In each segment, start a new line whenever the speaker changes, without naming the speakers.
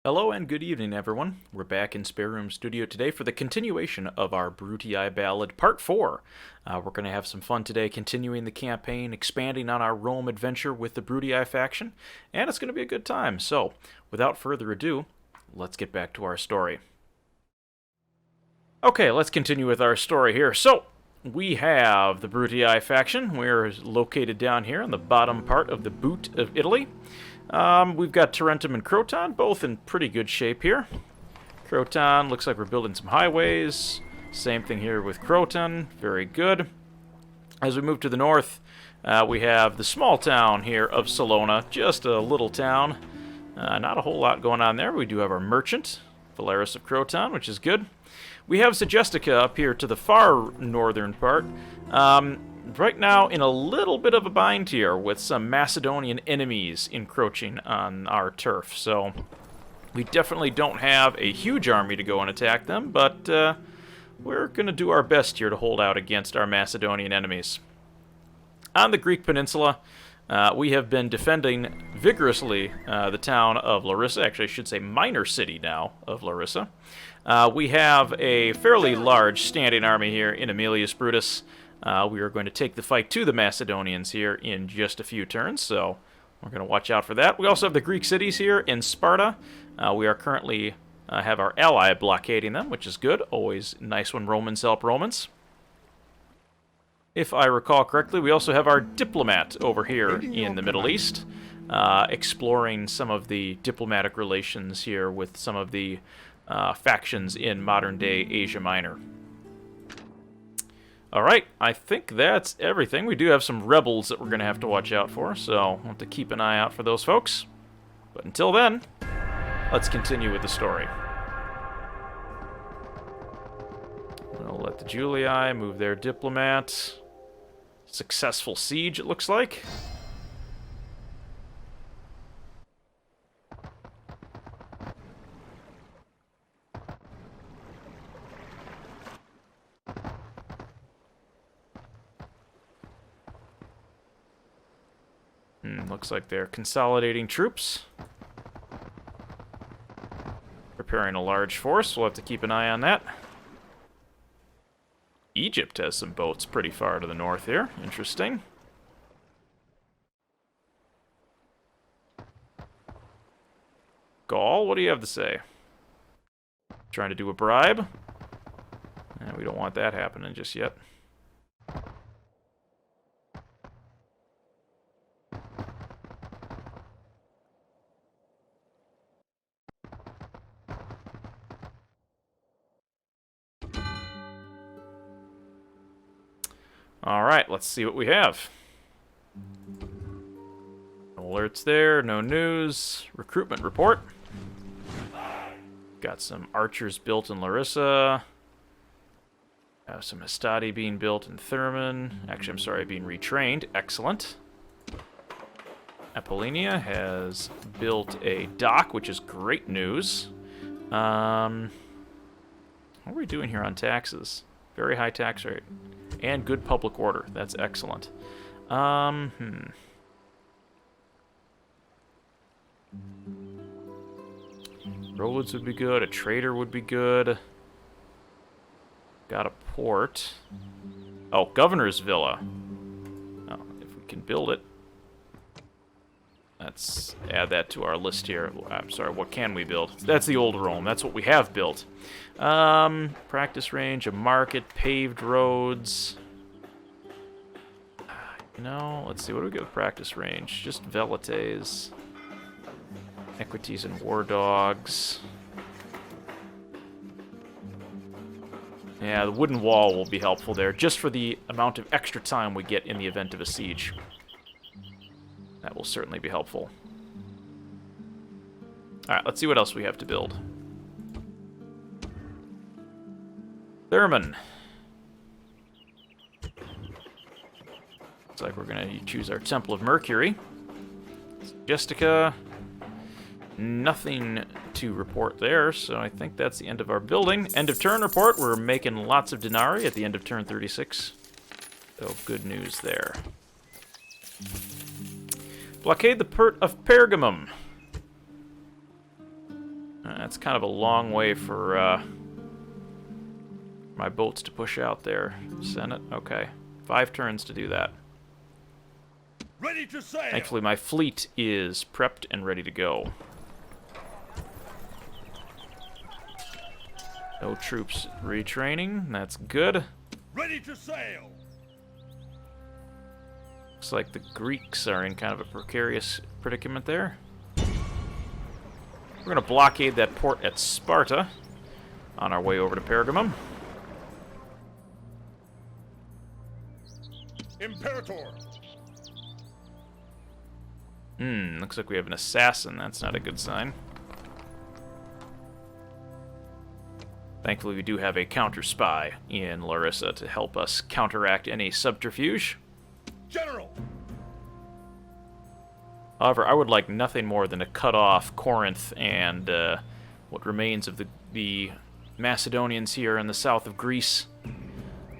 Hello and good evening, everyone. We're back in Spare Room Studio today for the continuation of our Brutii Ballad Part 4. We're going to have some fun today, continuing the campaign, expanding on our Rome adventure with the Brutii faction, and it's going to be a good time. So, without further ado, let's get back to our story. Okay, let's continue with our story here. So, we have the Brutii faction. We're located down here in the bottom part of the boot of Italy. We've got Tarentum and Croton, both in pretty good shape here. Croton, looks like we're building some highways. Same thing here with Croton, very good. As we move to the north, we have the small town here of Salona, just a little town. Not a whole lot going on there. We do have our merchant, Valeris of Croton, which is good. We have Segestica up here to the far northern part. Right now in a little bit of a bind here with some Macedonian enemies encroaching on our turf. So we definitely don't have a huge army to go and attack them, but we're going to do our best here to hold out against our Macedonian enemies. On the Greek Peninsula, we have been defending vigorously the town of Larissa. Actually, I should say minor city now of Larissa. We have a fairly large standing army here in Amulius Brutus. We are going to take the fight to the Macedonians here in just a few turns, so we're going to watch out for that. We also have the Greek cities here in Sparta. We are currently have our ally blockading them, which is good. Always nice when Romans help Romans. If I recall correctly, we also have our diplomat over here in the Middle East, exploring some of the diplomatic relations here with some of the factions in modern-day Asia Minor. Alright, I think that's everything. We do have some rebels that we're going to have to watch out for, so we'll have to keep an eye out for those folks. But until then, let's continue with the story. We'll let the Julii move their diplomat. Successful siege, it looks like. Looks like they're consolidating troops. Preparing a large force. We'll have to keep an eye on that. Egypt has some boats pretty far to the north here. Interesting. Gaul, what do you have to say? Trying to do a bribe? We don't want that happening just yet. Alright, let's see what we have. No alerts there, no news. Recruitment report. Got some archers built in Larissa. Have some Hastati being built in Thermon. Actually, I'm sorry, being retrained. Excellent. Apollonia has built a dock, which is great news. What are we doing here on taxes? Very high tax rate. And good public order. That's excellent. Roads would be good. A trader would be good. Got a port. Oh, Governor's Villa. Oh, if we can build it. Let's add that to our list here. I'm sorry, what can we build? That's the old Rome. That's what we have built. Practice range, a market, paved roads. Let's see, what do we get with practice range? Just velites. Equities and war dogs. Yeah, the wooden wall will be helpful there, just for the amount of extra time we get in the event of a siege. That will certainly be helpful. Alright, let's see what else we have to build. Thermon. Looks like we're going to choose our Temple of Mercury. Gestica. Nothing to report there, so I think that's the end of our building. End of turn report. We're making lots of denarii at the end of turn 36. So good news there. Blockade the port of Pergamum. That's kind of a long way for my boats to push out there. Senate, okay. 5 turns to do that.
Ready to sail.
Thankfully, my fleet is prepped and ready to go. No troops retraining. That's good.
Ready to sail.
Looks like the Greeks are in kind of a precarious predicament there. We're going to blockade that port at Sparta on our way over to Pergamum.
Imperator.
Looks like we have an assassin. That's not a good sign. Thankfully, we do have a counter-spy in Larissa to help us counteract any subterfuge.
General.
However, I would like nothing more than to cut off Corinth and what remains of the Macedonians here in the south of Greece.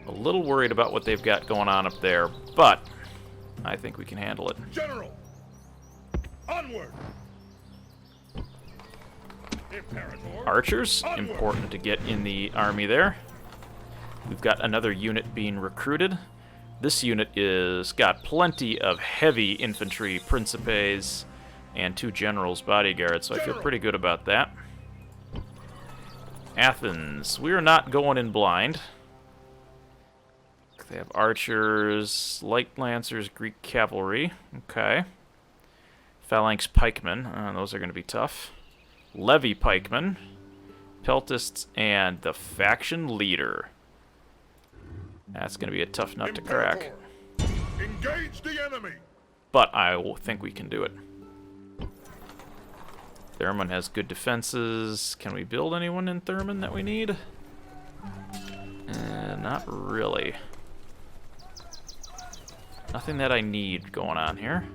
A little worried about what they've got going on up there, but I think we can handle it.
General. Onward. Imperator.
Archers,
Onward.
important to get in the army there. We've got another unit being recruited. This unit is got plenty of heavy infantry, principes, and 2 generals' bodyguards, so I feel pretty good about that. Athens, we are not going in blind. They have archers, light lancers, Greek cavalry. Okay. Phalanx pikemen, those are going to be tough. Levy pikemen, peltists, and the faction leader. That's going to be a tough nut to crack.
Engage the enemy.
But I think we can do it. Thermon has good defenses. Can we build anyone in Thermon that we need? Not really. Nothing that I need going on here.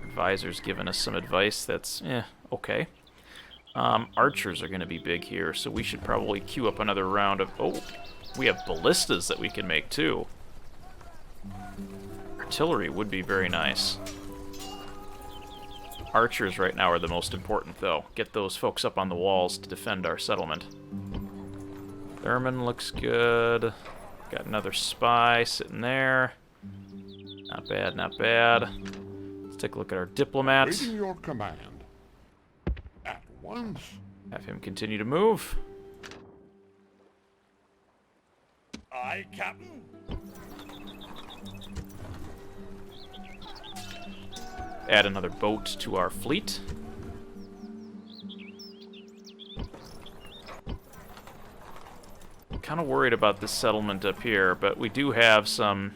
Advisor's giving us some advice that's, okay. Archers are going to be big here, so we should probably queue up another round of... Oh, we have ballistas that we can make, too. Artillery would be very nice. Archers right now are the most important, though. Get those folks up on the walls to defend our settlement. Thermon looks good. Got another spy sitting there. Not bad, not bad. Let's take a look at our diplomats.
Waiting your command. At once.
Have him continue to move.
Aye, Captain.
Add another boat to our fleet. Kind of worried about this settlement up here, but we do have some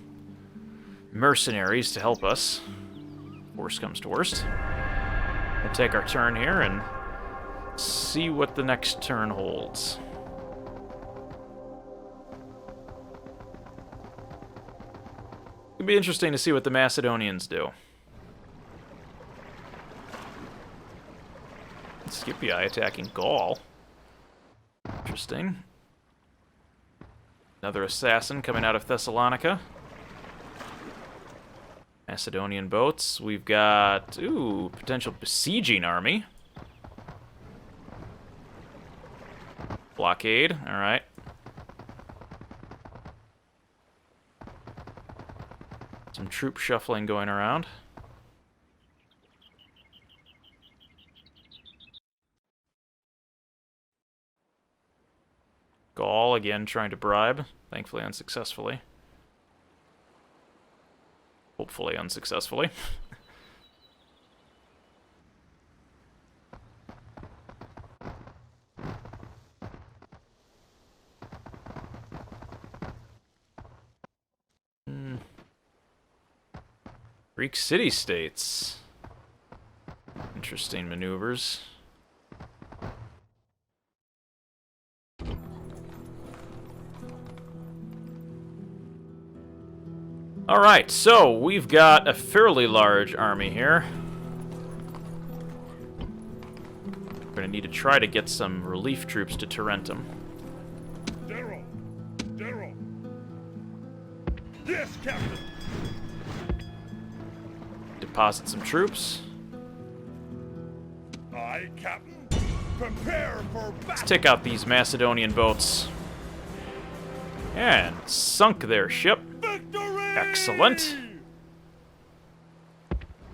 mercenaries to help us. Worst comes to worst. We'll take our turn here and see what the next turn holds. It'll be interesting to see what the Macedonians do. Scipii attacking Gaul. Interesting. Another assassin coming out of Thessalonica. Macedonian boats. We've got, potential besieging army. Blockade, alright. Some troop shuffling going around. Gaul again trying to bribe, thankfully unsuccessfully. Hopefully unsuccessfully. Greek city-states. Interesting maneuvers. Alright, so we've got a fairly large army here. We're going to need to try to get some relief troops to Tarentum.
General. General. Yes, Captain.
Deposit some troops.
Aye, Captain. Prepare for
Let's
battle.
take out these Macedonian boats. And sunk their ship.
Victory!
Excellent.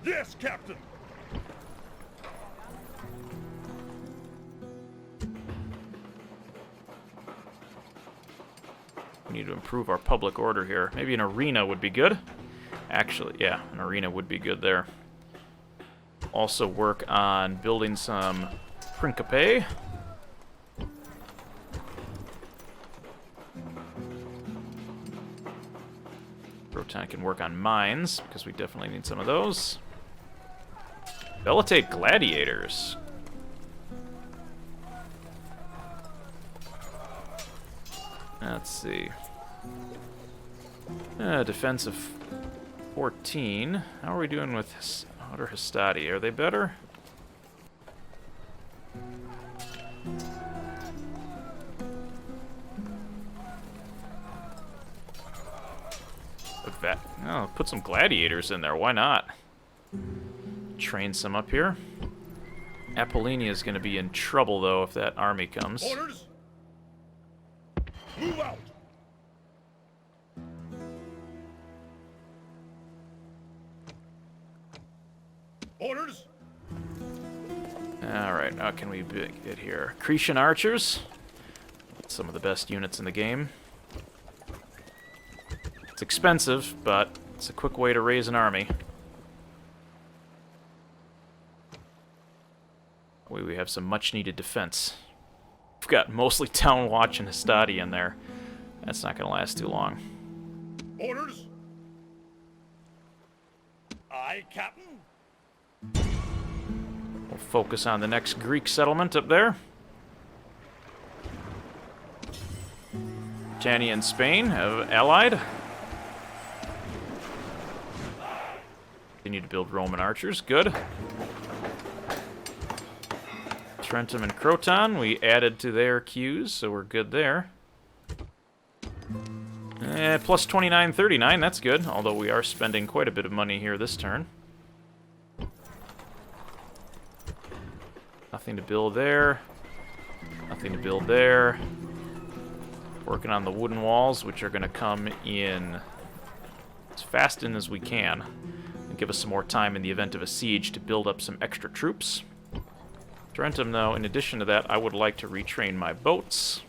Yes, Captain.
We need to improve our public order here. Maybe an arena would be good. Actually, yeah, an arena would be good there. Also work on building some Principe. Proton can work on mines, because we definitely need some of those. Velitate gladiators. Let's see. Defense of 14. How are we doing with Outer Hastati? Are they better? Oh, put some gladiators in there. Why not? Train some up here. Apollonia is going to be in trouble, though, if that army comes.
Orders. Move out. Orders.
Alright, how can we get here? Cretan archers. Some of the best units in the game. It's expensive, but it's a quick way to raise an army. We have some much-needed defense. We've got mostly Town Watch and Hastati in there. That's not going to last too long.
Orders. Aye, Captain.
We'll focus on the next Greek settlement up there. Britannia and Spain have allied. Continue to build Roman archers. Good. Tarentum and Croton, we added to their queues, so we're good there. Plus 29, 39, that's good, although we are spending quite a bit of money here this turn. Nothing to build there. Nothing to build there. Working on the wooden walls, which are going to come in as fast in as we can. And give us some more time in the event of a siege to build up some extra troops. Tarentum, though, in addition to that, I would like to retrain my boats.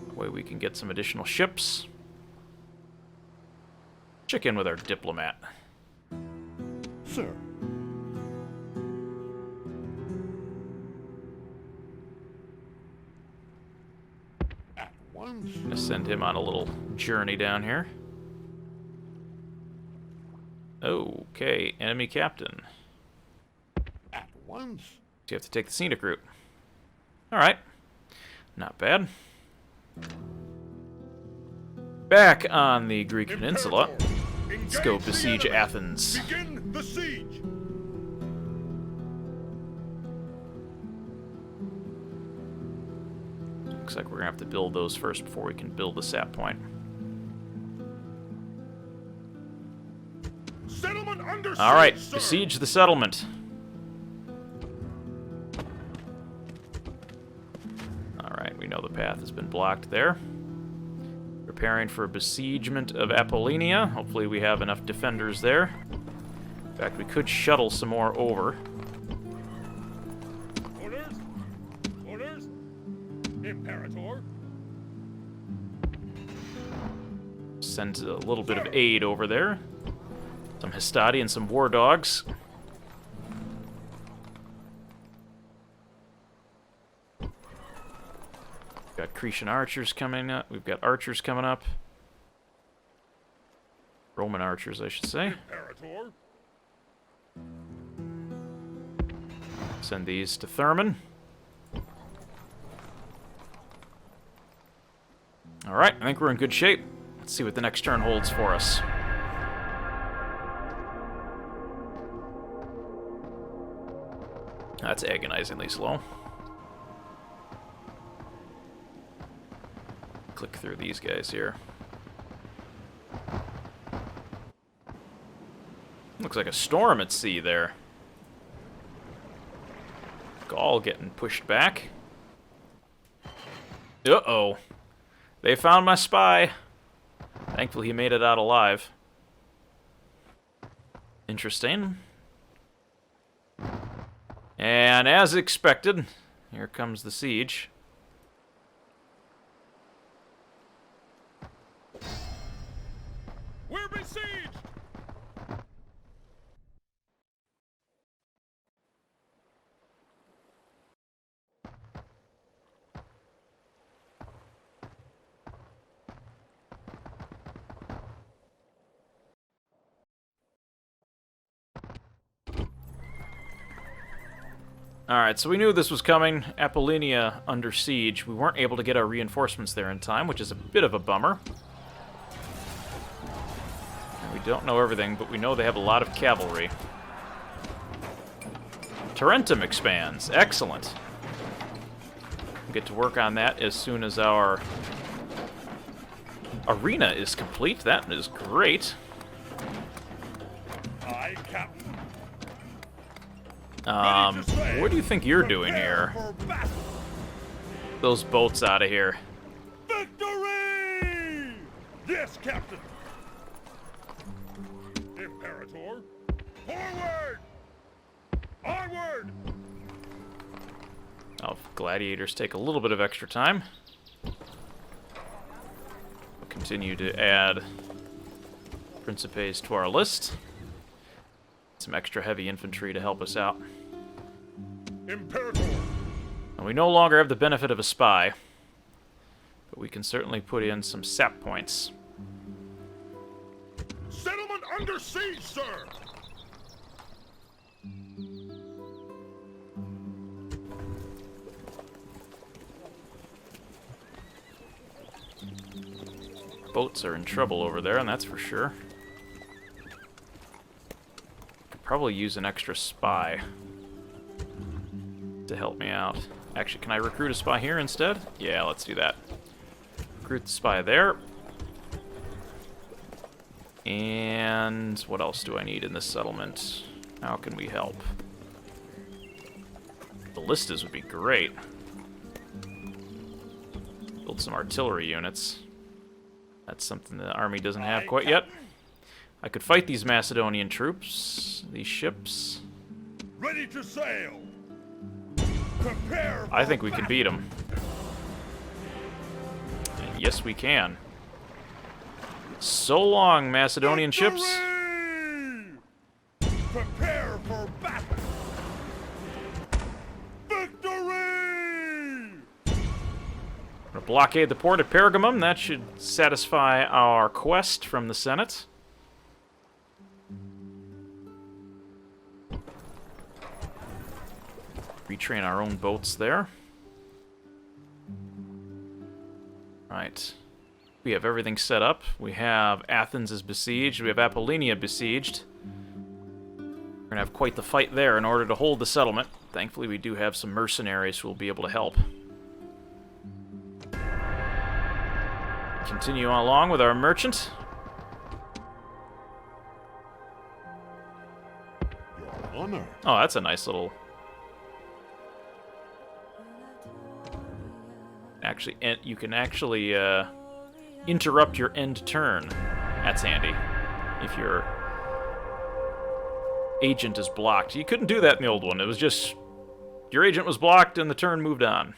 That way we can get some additional ships. Check in with our diplomat.
Sir. At once.
I'm gonna send him on a little journey down here. Okay, enemy captain.
At once.
So you have to take the scenic route. Alright. Not bad. Back on the Greek Peninsula. Let's go besiege Athens.
Begin the siege.
Looks like we're gonna have to build those first before we can build the sap point.
Settlement under siege,
Alright,
sir.
besiege the settlement. Alright, we know the path has been blocked there. Preparing for a besiegement of Apollonia. Hopefully we have enough defenders there. In fact, we could shuttle some more over.
Orders. Orders. Imperator.
Send a little bit of aid over there. Some Hastati and some war dogs. We've got Cretan archers coming up. We've got archers coming up. Roman archers, I should say.
Imperator.
Send these to Thermon. Alright, I think we're in good shape. Let's see what the next turn holds for us. That's agonizingly slow. Click through these guys here. Looks like a storm at sea there. Gaul getting pushed back. Uh-oh. They found my spy. Thankfully, he made it out alive. Interesting. And as expected, here comes the siege.
We're besieged!
Alright, so we knew this was coming. Apollonia under siege. We weren't able to get our reinforcements there in time, which is a bit of a bummer. And we don't know everything, but we know they have a lot of cavalry. Tarentum expands. Excellent. We'll get to work on that as soon as our arena is complete. That is great.
Aye, Captain.
What do you think you're doing here? Those boats out of here.
Victory! Yes, Captain. Imperator, forward! Onward!
Oh, gladiators take a little bit of extra time. We'll continue to add Principes to our list. Some extra heavy infantry to help us out.
Imperator!
And we no longer have the benefit of a spy, but we can certainly put in some sap points.
Settlement under siege, sir!
Boats are in trouble over there, and that's for sure. Could probably use an extra spy to help me out. Actually, can I recruit a spy here instead? Yeah, let's do that. Recruit the spy there. And what else do I need in this settlement? How can we help? Ballistas would be great. Build some artillery units. That's something the army doesn't have quite yet. I could fight these Macedonian troops, these ships.
Ready to sail! Prepare for
I think we can beat them. And yes, we can. So long, Macedonian ships.
Prepare for battle! Victory!
We're gonna blockade the port at Pergamum. That should satisfy our quest from the Senate. Retrain our own boats there. Right. We have everything set up. We have Athens is besieged. We have Apollonia besieged. We're gonna have quite the fight there in order to hold the settlement. Thankfully, we do have some mercenaries who will be able to help. Continue on along with our merchant.
Your honor.
Oh, that's a nice little... Actually, you can actually interrupt your end turn. That's handy. If your agent is blocked. You couldn't do that in the old one. It was just... Your agent was blocked and the turn moved on.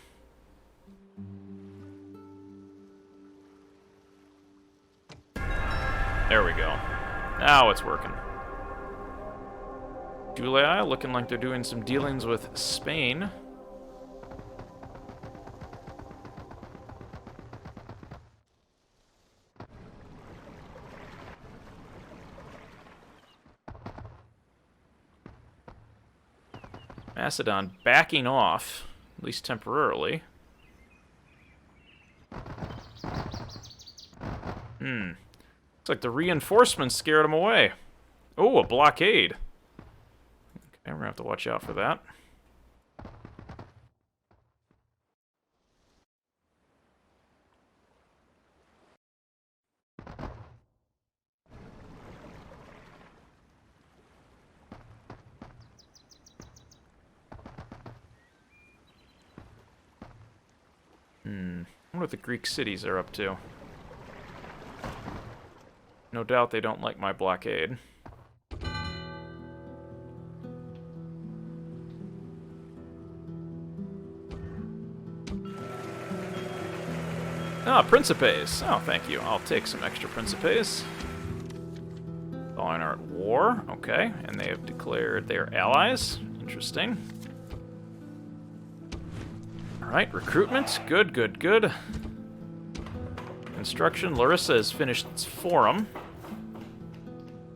There we go. Now it's working. Julii looking like they're doing some dealings with Spain. Macedon backing off, at least temporarily. Looks like the reinforcements scared them away. Oh, a blockade. Okay, we're gonna have to watch out for that. I wonder what the Greek cities are up to. No doubt they don't like my blockade. Ah, Principes. Oh, thank you. I'll take some extra Principes. Following are at war. Okay, and they have declared their allies. Interesting. Alright, recruitment. Good, good, good. Construction. Larissa has finished its forum.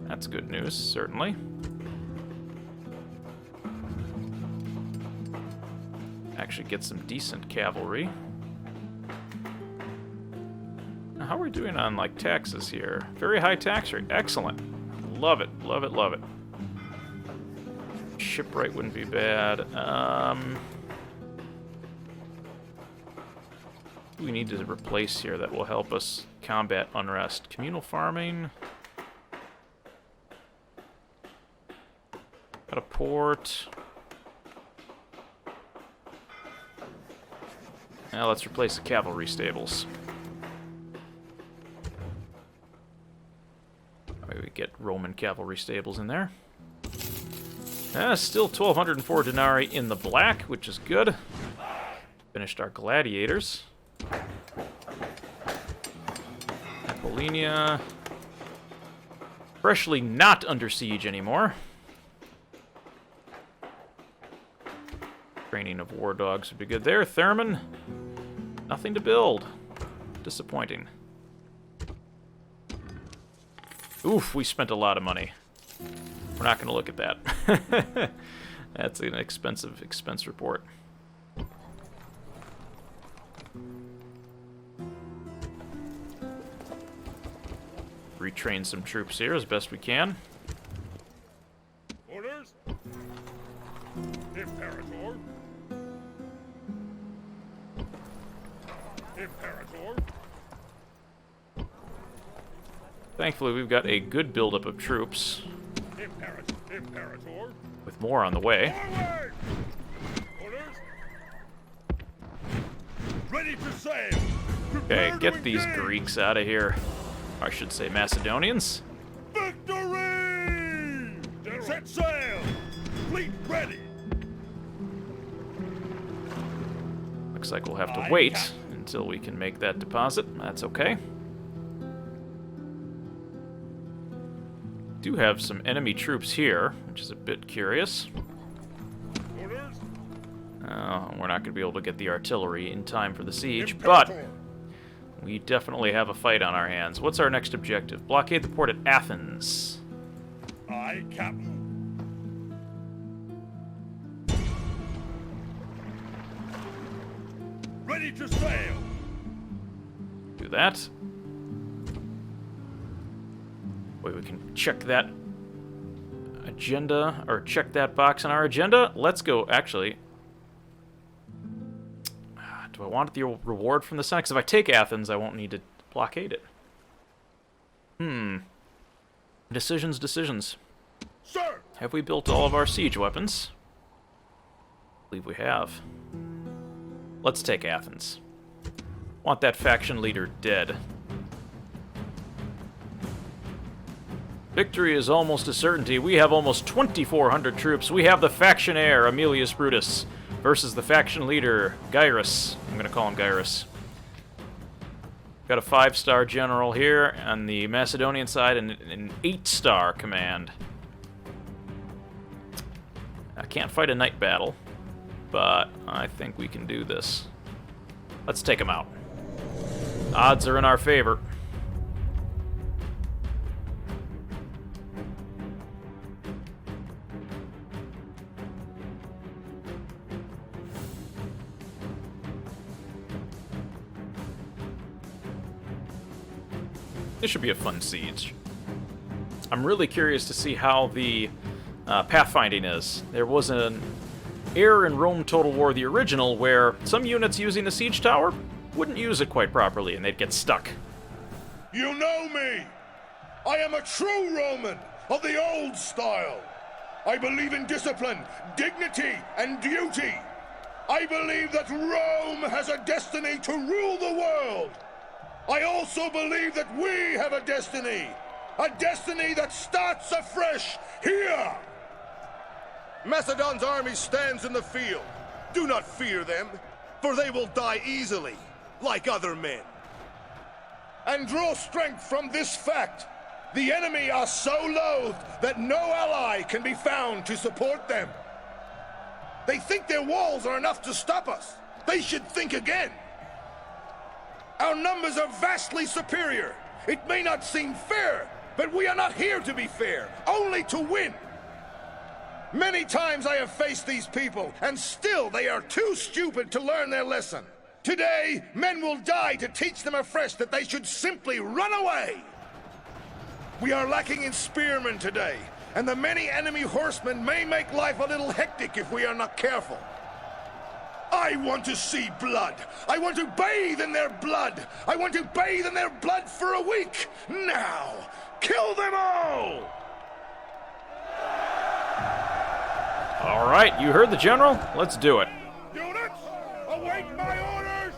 That's good news, certainly. Actually get some decent cavalry. Now, how are we doing on, like, taxes here? Very high tax rate. Excellent. Love it, love it, love it. Shipwright wouldn't be bad. We need to replace here that will help us combat unrest. Communal farming. Got a port. Now let's replace the cavalry stables. Maybe we get Roman cavalry stables in there. Still 1,204 denarii in the black, which is good. Finished our gladiators. Apollonia. Freshly not under siege anymore. Training of war dogs would be good there. Thermon. Nothing to build. Disappointing. Oof, we spent a lot of money. We're not going to look at that. That's an expensive expense report. Retrain some troops here as best we can.
Orders? Imperator. Imperator.
Thankfully, we've got a good buildup of troops.
Imperator.
With more on the way.
Forward! Orders? Ready to sail.
Okay,
Prepare to
get these
engage.
Greeks out of here. I should say Macedonians.
Victory! Set sail. Fleet ready.
Looks like we'll have to wait until we can make that deposit. That's okay. Do have some enemy troops here, which is a bit curious.
Orders?
We're not going to be able to get the artillery in time for the siege, but
Imperator.
we definitely have a fight on our hands. What's our next objective? Blockade the port at Athens.
Aye, Captain. Ready to sail.
Do that. Wait, we can check that agenda, or check that box on our agenda. Let's go, actually. Do I want the reward from the Senate? Because if I take Athens, I won't need to blockade it. Decisions, decisions.
Sir!
Have we built all of our siege weapons? I believe we have. Let's take Athens. Want that faction leader dead. Victory is almost a certainty. We have almost 2,400 troops. We have the faction heir, Amulius Brutus, versus the faction leader, Gyras. I'm going to call him Gyras. Got a 5-star general here on the Macedonian side and an 8-star command. I can't fight a night battle, but I think we can do this. Let's take him out. Odds are in our favor. This should be a fun siege. I'm really curious to see how the pathfinding is. There was an error in Rome Total War, the original, where some units using the siege tower wouldn't use it quite properly and they'd get stuck.
You know me! I am a true Roman of the old style. I believe in discipline, dignity, and duty. I believe that Rome has a destiny to rule the world. I also believe that we have a destiny that starts afresh here. Macedon's army stands in the field. Do not fear them, for they will die easily, like other men. And draw strength from this fact. The enemy are so loathed that no ally can be found to support them. They think their walls are enough to stop us. They should think again. Our numbers are vastly superior. It may not seem fair, but we are not here to be fair, only to win. Many times I have faced these people, and still they are too stupid to learn their lesson. Today, men will die to teach them afresh that they should simply run away. We are lacking in spearmen today, and the many enemy horsemen may make life a little hectic if we are not careful. I want to see blood. I want to bathe in their blood. I want to bathe in their blood for a week. Now, kill them all!
All right, you heard the general. Let's do it.
Units, await my orders!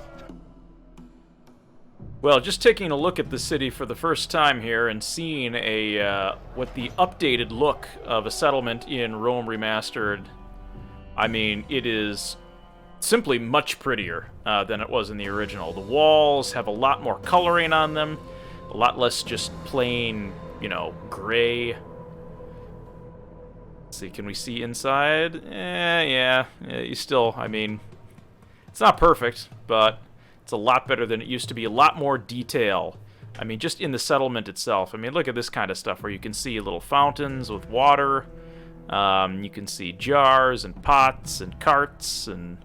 Well, just taking a look at the city for the first time here and seeing what the updated look of a settlement in Rome Remastered, I mean, it is simply much prettier than it was in the original. The walls have a lot more coloring on them, a lot less just plain, gray. Let's see, can we see inside? Yeah, you still, I mean, it's not perfect, but it's a lot better than it used to be. A lot more detail. I mean, just in the settlement itself. I mean, look at this kind of stuff where you can see little fountains with water. You can see jars and pots and carts, and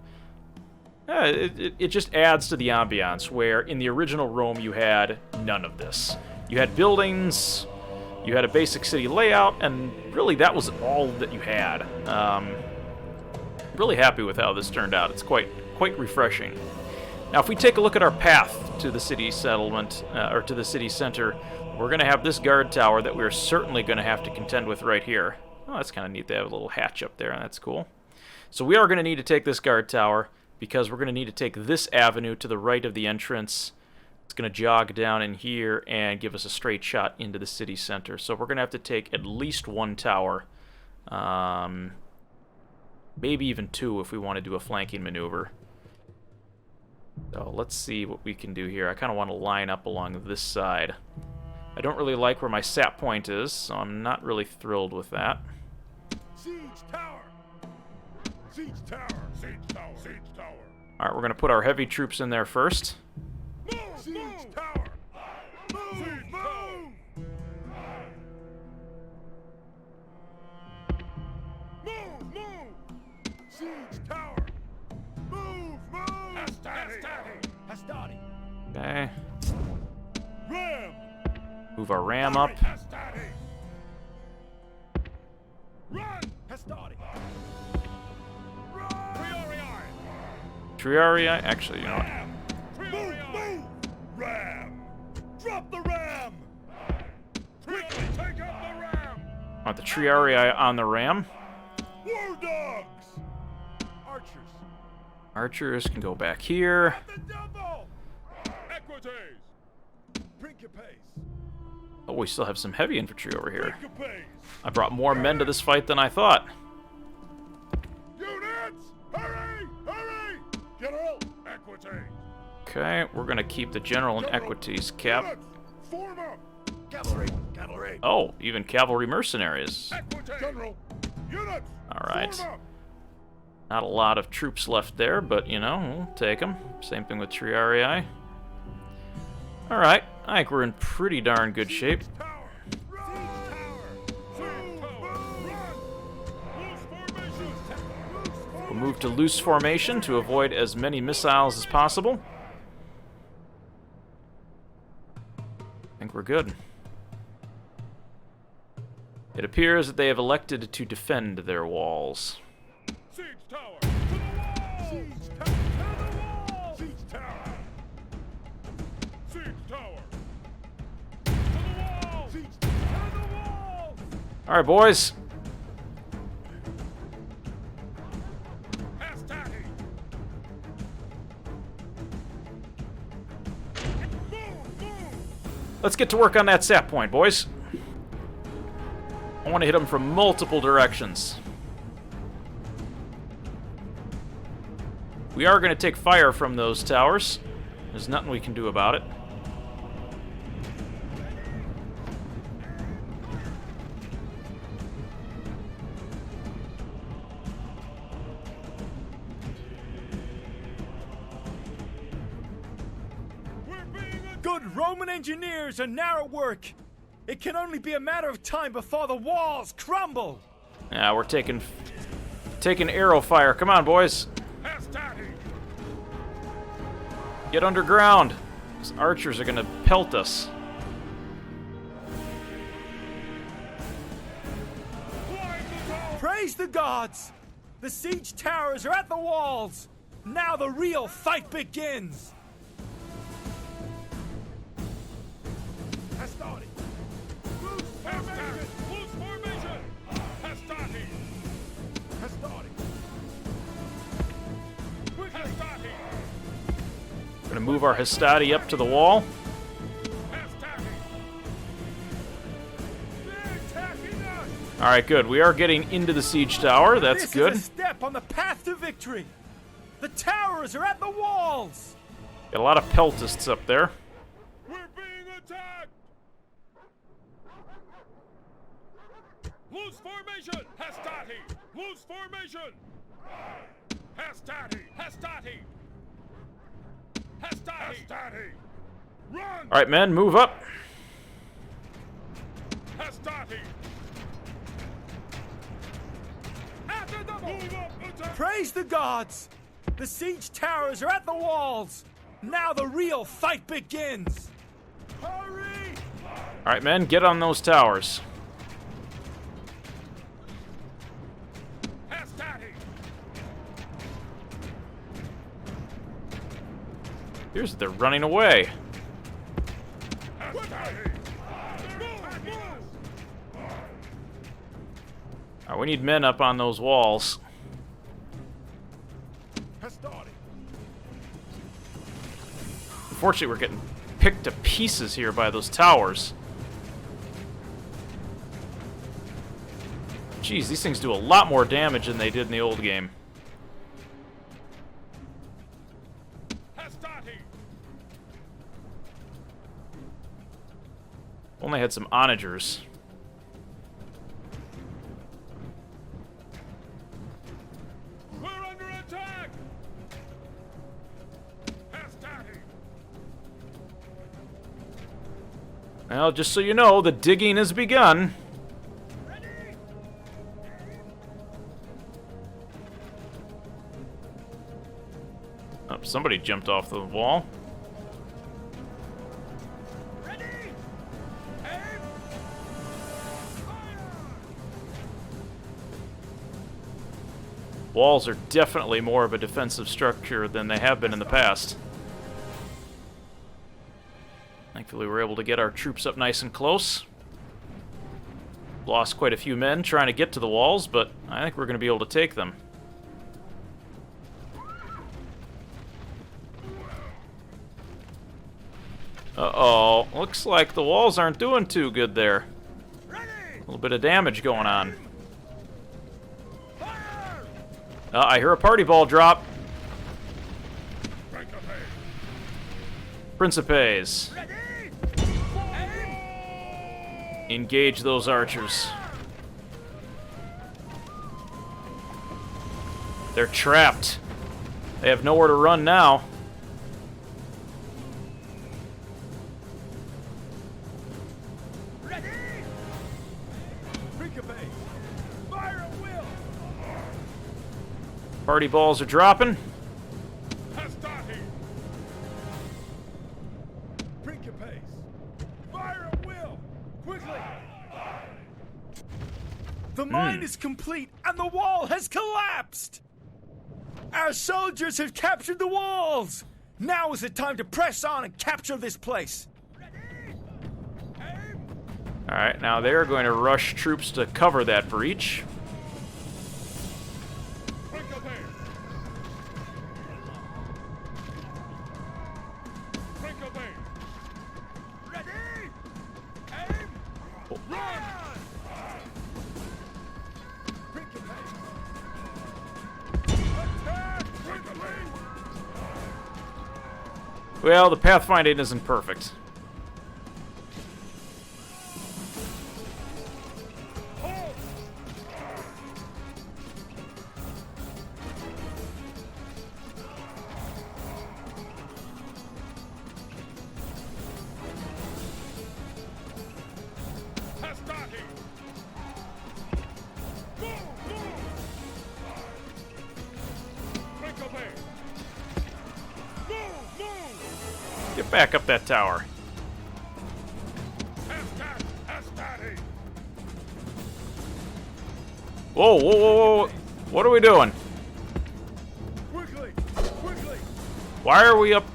it just adds to the ambiance, where in the original Rome you had none of this. You had buildings, you had a basic city layout, and really that was all that you had. Really happy with how this turned out. It's quite refreshing. Now, if we take a look at our path to the city settlement, or to the city center, we're going to have this guard tower that we're certainly going to have to contend with right here. Oh, that's kind of neat. They have a little hatch up there, and that's cool. So we are going to need to take this guard tower, because we're going to need to take this avenue to the right of the entrance. It's going to jog down in here and give us a straight shot into the city center. So we're going to have to take at least one tower. Maybe even two if we want to do a flanking maneuver. So let's see what we can do here. I kind of want to line up along this side. I don't really like where my sap point is, so I'm not really thrilled with that.
Siege tower! Siege tower! Siege tower! Siege tower!
Alright, we're going to put our heavy troops in there first.
Move! Siege tower! Move! Siege tower! Move! Move! Siege tower! Move! Move! Hastati!
Okay.
Ram!
Move our ram up.
Hastati! Run! Hastati!
Triarii, actually, you know what?
Move! Move! Ram! Drop the ram! Quickly take out the ram!
I want the Triarii on the ram.
War dogs! Archers!
Archers can go back here.
The devil! Equites! Principes!
Oh, we still have some heavy infantry over here.
Principes!
I brought more men to this fight than I thought.
Units! Hurry! Hurry! General! Equites!
Okay, we're gonna keep the general in equities cap.
Units! Form up! Cavalry! Cavalry!
Oh, even cavalry mercenaries.
Equites! General! Units!
Alright.
Form up!
Not a lot of troops left there, but, we'll take them. Same thing with Triarii. Alright, I think we're in pretty darn good shape.
Tower! Run! Siege tower! Run! Loose formation!
We'll move to loose formation to avoid as many missiles as possible. I think we're good. It appears that they have elected to defend their walls.
Siege tower! To the wall! Siege tower! To the wall! Siege tower! Siege tower! To the wall! Siege to the wall!
Alright, boys.
Hastati!
Let's get to work on that sap point, boys. I want to hit them from multiple directions. We are going to take fire from those towers. There's nothing we can do about it.
Good Roman engineers are now at work. It can only be a matter of time before the walls crumble.
Yeah, we're taking arrow fire. Come on, boys. Get underground. These archers are gonna pelt us.
Praise the gods! The siege towers are at the walls. Now the real fight begins.
We're gonna move our Hastati up to the wall. Alright, good. We are getting into the siege tower. That's good.
This is a step on the path to victory. The towers are at the walls.
Got a lot of peltists up there.
We're being attacked! Loose formation! Hastati! Loose formation! Hastati! Hastati! Hastati! Hastati! Run!
Alright, men, move up.
Hastati! After the move up! Attack!
Praise the gods. The siege towers are at the walls. Now the real fight begins. Hurry!
Alright, men, get on those towers. Here's they're running away. Alright, we need men up on those walls. Unfortunately, we're getting picked to pieces here by those towers. Jeez, these things do a lot more damage than they did in the old game. Only had some onagers.
We're under attack! Hastati!
Well, just so you know, the digging has begun.
Ready?
Oh, somebody jumped off the wall. Walls are definitely more of a defensive structure than they have been in the past. Thankfully, we're able to get our troops up nice and close. Lost quite a few men trying to get to the walls, but I think we're going to be able to take them. Uh-oh. Looks like the walls aren't doing too good there. A little bit of damage going on. I hear a party ball drop. Principes. Engage those archers. They're trapped. They have nowhere to run now. Party balls are dropping.
Hastati! Bring your pace. Fire at will! Quickly!
The mine is complete and the wall has collapsed. Our soldiers have captured the walls. Now is the time to press on and capture this place.
Alright, now they're going to rush troops to cover that breach. Well, the pathfinding isn't perfect. Get back up that tower. Whoa, whoa, whoa, whoa. What are we doing?
Quickly!
Why are we up?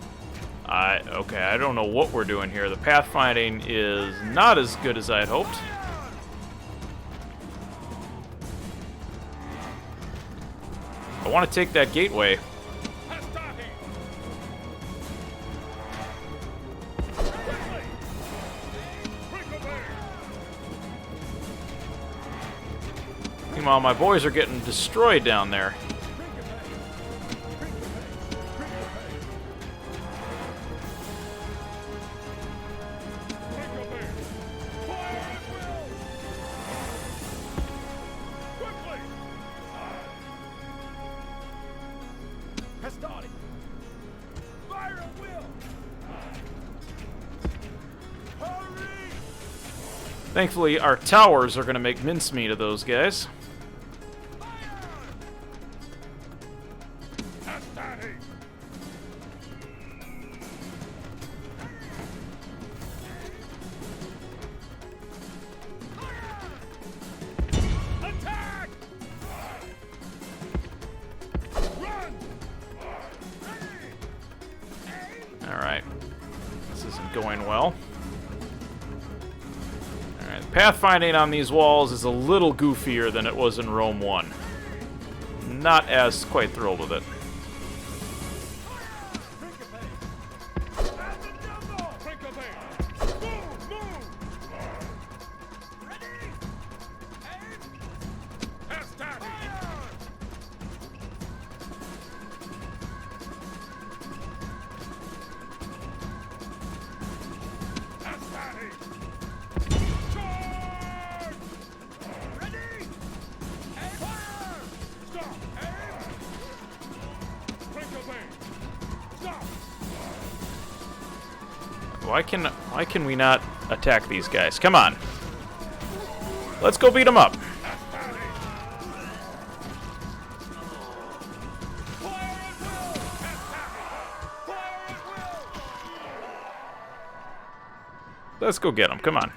Okay, I don't know what we're doing here. The pathfinding is not as good as I had hoped. I want to take that gateway. Meanwhile, my boys are getting destroyed down there. Thankfully, our towers are going to make mincemeat of those guys. Alright. This isn't going well. Alright, pathfinding on these walls is a little goofier than it was in Rome 1. Not as quite thrilled with it. Why can we not attack these guys? Come on. Let's go beat them up. Let's go get them. Come on.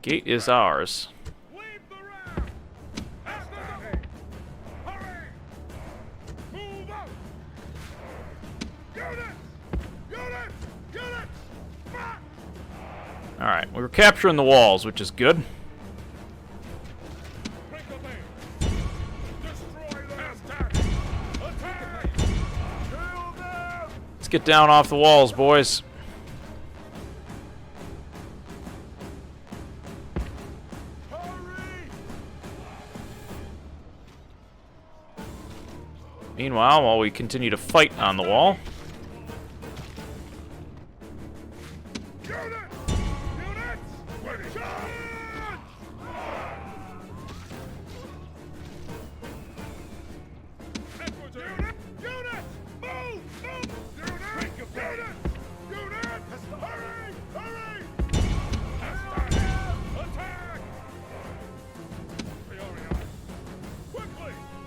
Gate is ours. Alright, we were capturing the walls, which is good. Let's get down off the walls, boys. Meanwhile, while we continue to fight on the wall.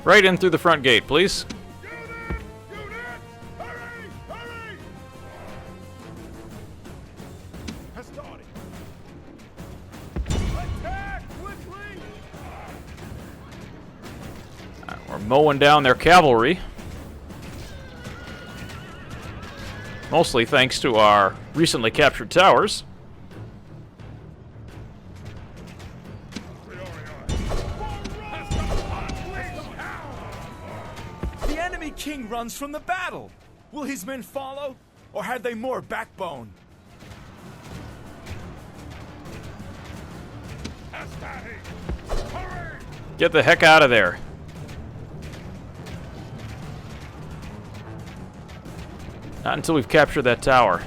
Right in through the front gate, please. We're mowing down their cavalry. Mostly thanks to our recently captured towers.
The enemy king runs from the battle. Will his men follow, or had they more backbone?
Get the heck out of there. Not until we've captured that tower.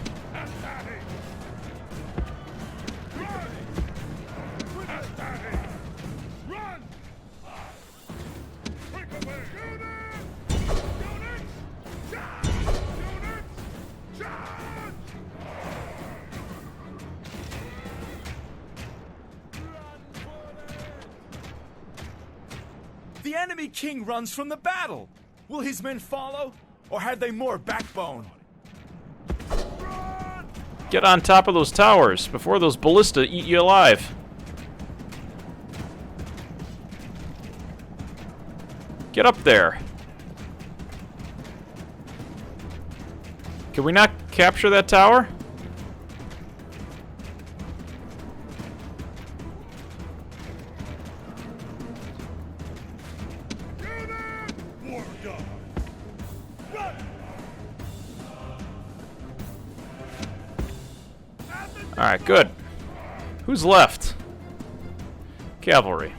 The enemy king runs from the battle. Will his men follow, or have they more backbone?
Get on top of those towers before those ballista eat you alive. Get up there. Can we not capture that tower? Alright, good. Who's left? Cavalry.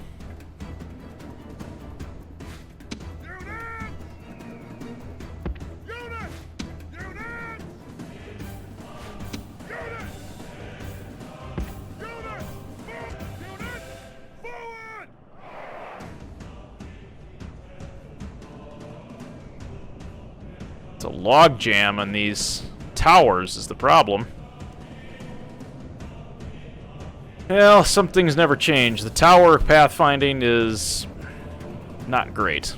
It's a log jam on these towers is the problem. Well, some things never change. The tower pathfinding is not great.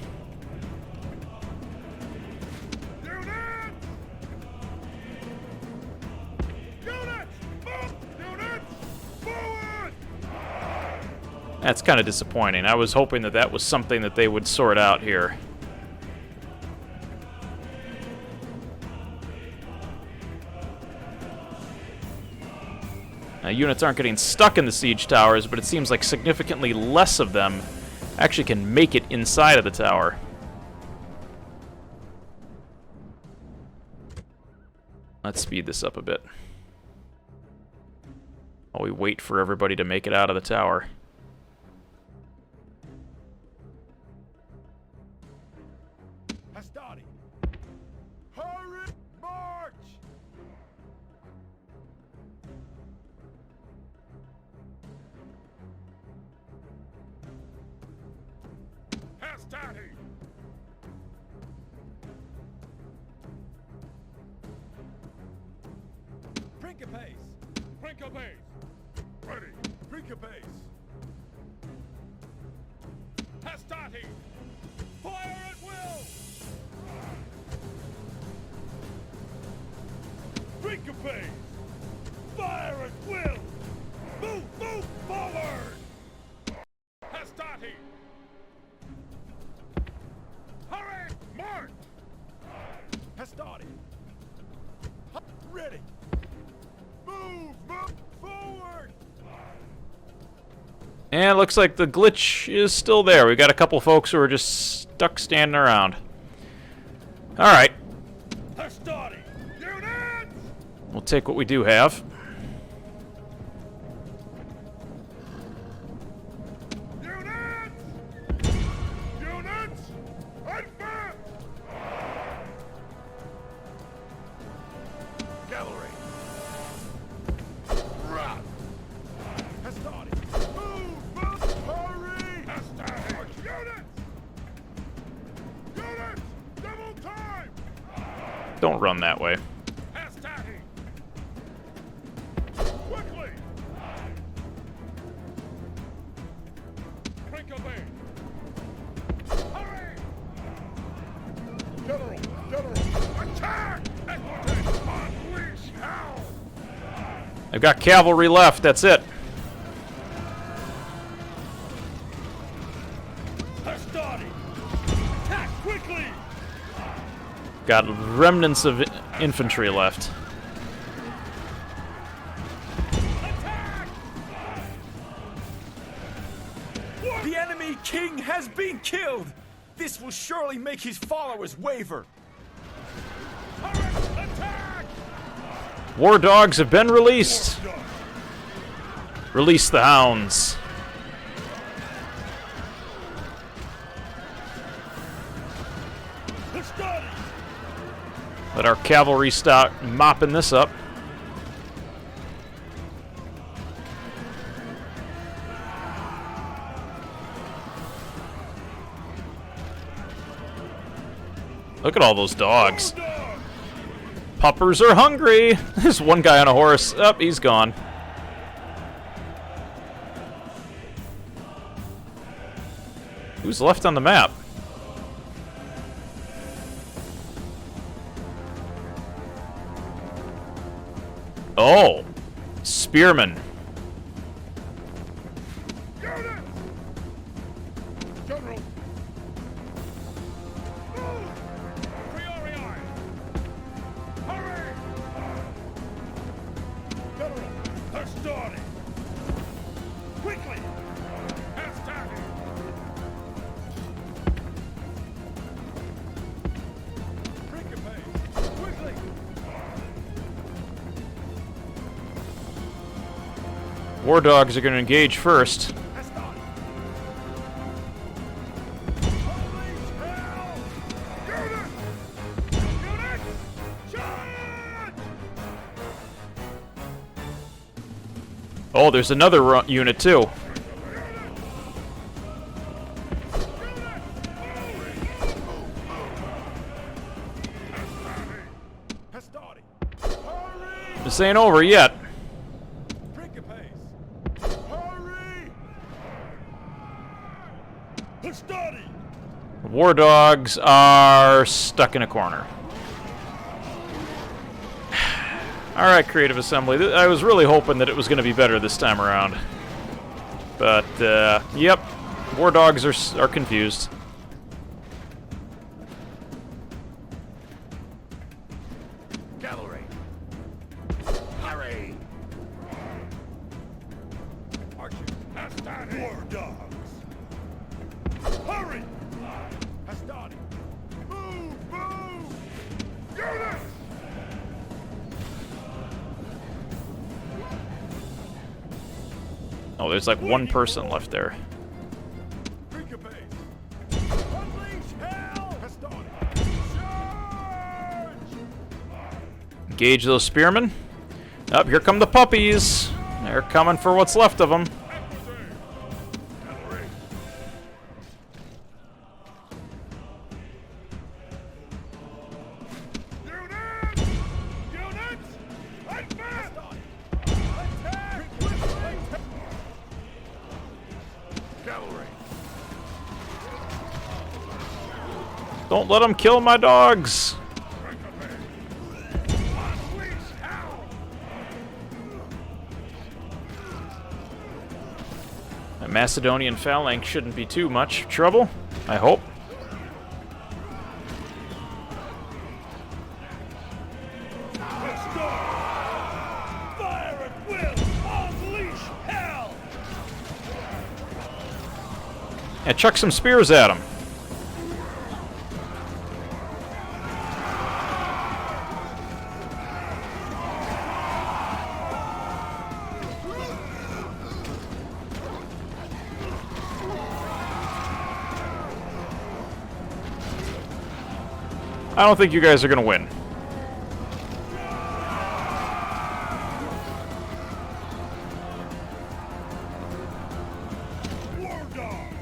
That's kind of disappointing. I was hoping that that was something that they would sort out here. Now, units aren't getting stuck in the siege towers, but it seems like significantly less of them actually can make it inside of the tower. Let's speed this up a bit while we wait for everybody to make it out of the tower.
Ready. Precapes. Hastati. Fire at will. Precapes. Fire at will. Move forward. Hastati. Hurry, march. Hastati. Ready. Move forward.
And it looks like the glitch is still there. We've got a couple folks who are just stuck standing around. Alright. We'll take what we do have. Don't run that way.
Quickly. Hurry. General, attack! Unleash hell!
I've got cavalry left, that's it.
Attack quickly!
Got remnants of infantry left.
Attack!
The enemy king has been killed! This will surely make his followers waver.
Attack!
War dogs have been released. Release the hounds. Let our cavalry start mopping this up. Look at all those dogs. Puppers are hungry. There's one guy on a horse. Oh, he's gone. Who's left on the map? Oh, spearmen.
General! Hurry! General, they're starting! Quickly! Hastati! Principe! Quickly!
War dogs are going to engage first. Oh, there's another unit too. This ain't over yet. War dogs are stuck in a corner. Alright, Creative Assembly. I was really hoping that it was going to be better this time around. But, yep. War dogs are confused.
Cavalry! Hurry! Archers, Hastati! War dogs! Hurry! Hastati! Move! Move! Units!
Oh, there's like one person left there. Engage those spearmen. Up, here come the puppies. They're coming for what's left of them. Don't let them kill my dogs. A Macedonian phalanx shouldn't be too much trouble, I hope.
Fire at will! Unleash hell!
And chuck some spears at them. I don't think you guys are going to win.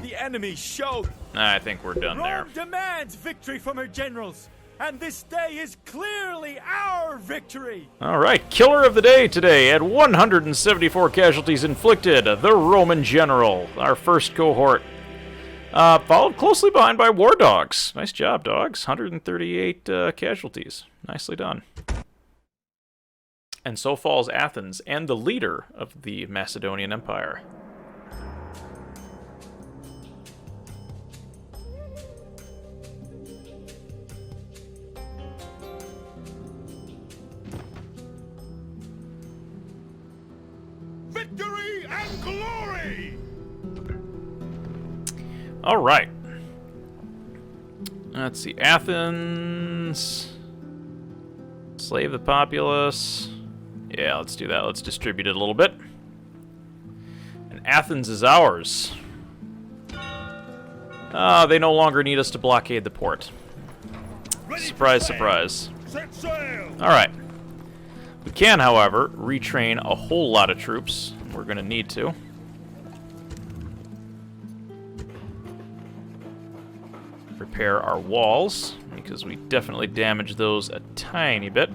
The enemy showed.
I think we're done there.
Rome demands victory from her generals, and this day is clearly our victory.
All right, killer of the day today at 174 casualties inflicted, the Roman general, our first cohort. Followed closely behind by war dogs. Nice job, dogs. 138 casualties. Nicely done. And so falls Athens and the leader of the Macedonian Empire.
Victory and glory!
All right. Let's see. Athens. Slave the populace. Yeah, let's do that. Let's distribute it a little bit. And Athens is ours. They no longer need us to blockade the port. Surprise, surprise.
Set sail!
Alright. We can, however, retrain a whole lot of troops. We're going to need to. Repair our walls, because we definitely damaged those a tiny bit.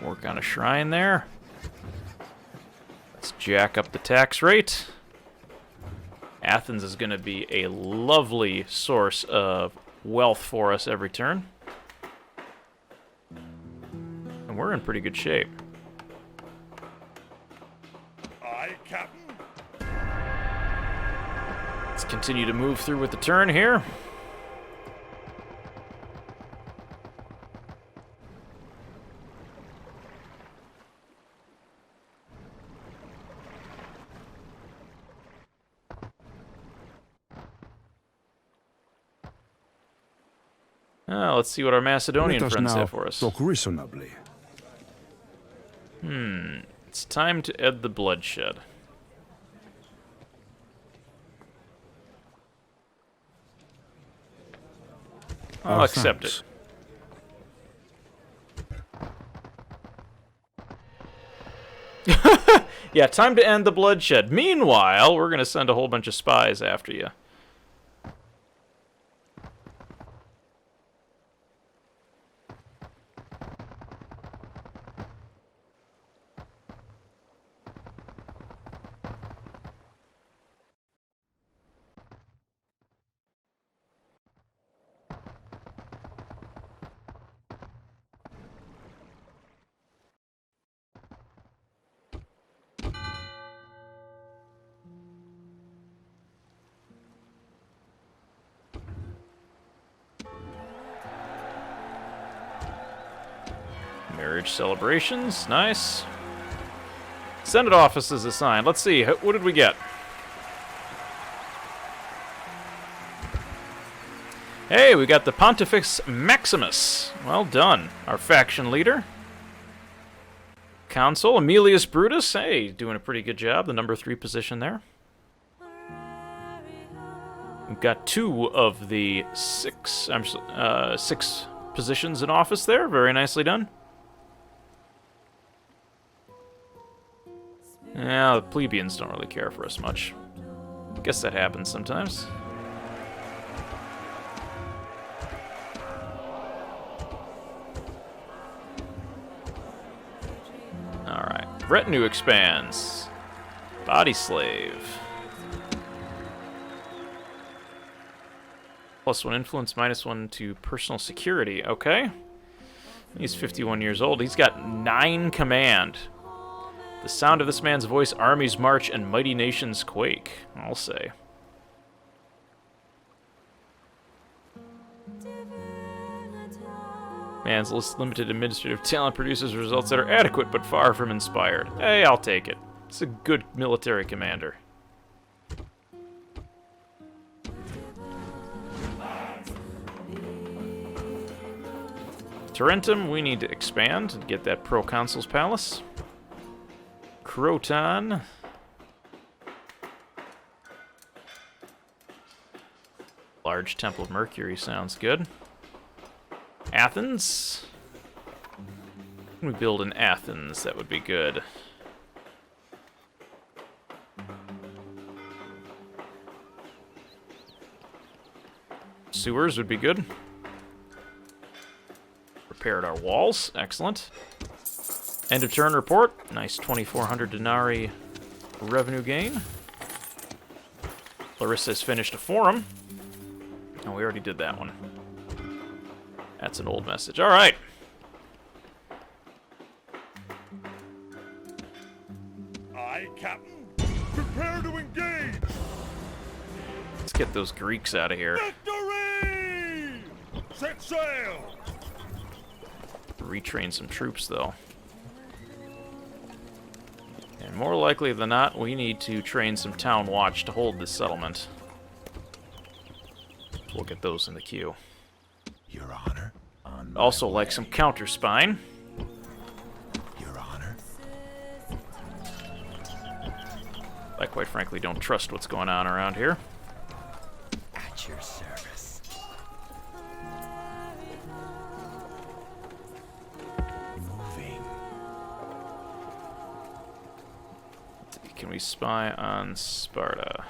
Work on a shrine there. Let's jack up the tax rate. Athens is going to be a lovely source of wealth for us every turn. And we're in pretty good shape.
Aye, Captain.
Let's continue to move through with the turn here. Let's see what our Macedonian friends have for us.
Talk reasonably.
It's time to end the bloodshed. I'll accept it. Yeah, time to end the bloodshed. Meanwhile, we're going to send a whole bunch of spies after you. Marriage celebrations, nice. Senate office is assigned. Let's see, what did we get? Hey, we got the Pontifex Maximus. Well done. Our faction leader. Consul Amulius Brutus. Hey, doing a pretty good job. The number 3 position there. We've got 2 of the 6 positions in office there. Very nicely done. Yeah, the plebeians don't really care for us much. I guess that happens sometimes. Alright. Retinue expands. Body slave. +1 influence, -1 to personal security. Okay. He's 51 years old. He's got 9 command. The sound of this man's voice, armies march and mighty nations quake, I'll say. Man's limited administrative talent produces results that are adequate but far from inspired. Hey, I'll take it. It's a good military commander. Tarentum, we need to expand and get that proconsul's palace. Croton. Large Temple of Mercury sounds good. Athens. Can we build in Athens? That would be good. Sewers would be good. Repaired our walls. Excellent. End of turn report. Nice 2,400 denarii revenue gain. Larissa has finished a forum. Oh, we already did that one. That's an old message. All right.
Aye, Captain. Prepare to engage.
Let's get those Greeks out of here.
Victory! Set sail.
Retrain some troops, though. And more likely than not, we need to train some town watch to hold this settlement. We'll get those in the queue.
Your Honor.
Also like some counter spine.
Your Honor.
Like quite frankly, don't trust what's going on around here.
At your service. Moving.
Can we spy on Sparta?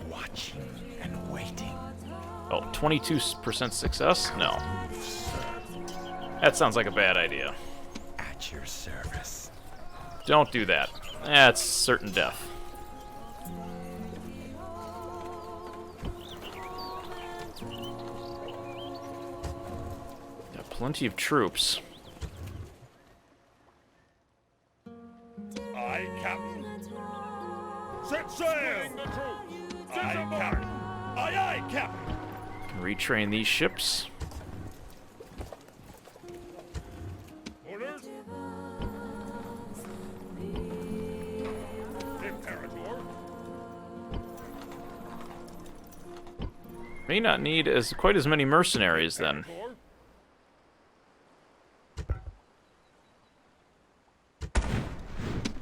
Watching and waiting.
Oh, 22% success? No. That sounds like a bad idea.
At your service.
Don't do that. That's certain death. Got plenty of troops.
Aye, Captain. Set sail! Aye, Captain. Aye, aye, Captain.
Can retrain these ships.
Orders? Imperator.
May not need quite as many mercenaries then.
Imperator.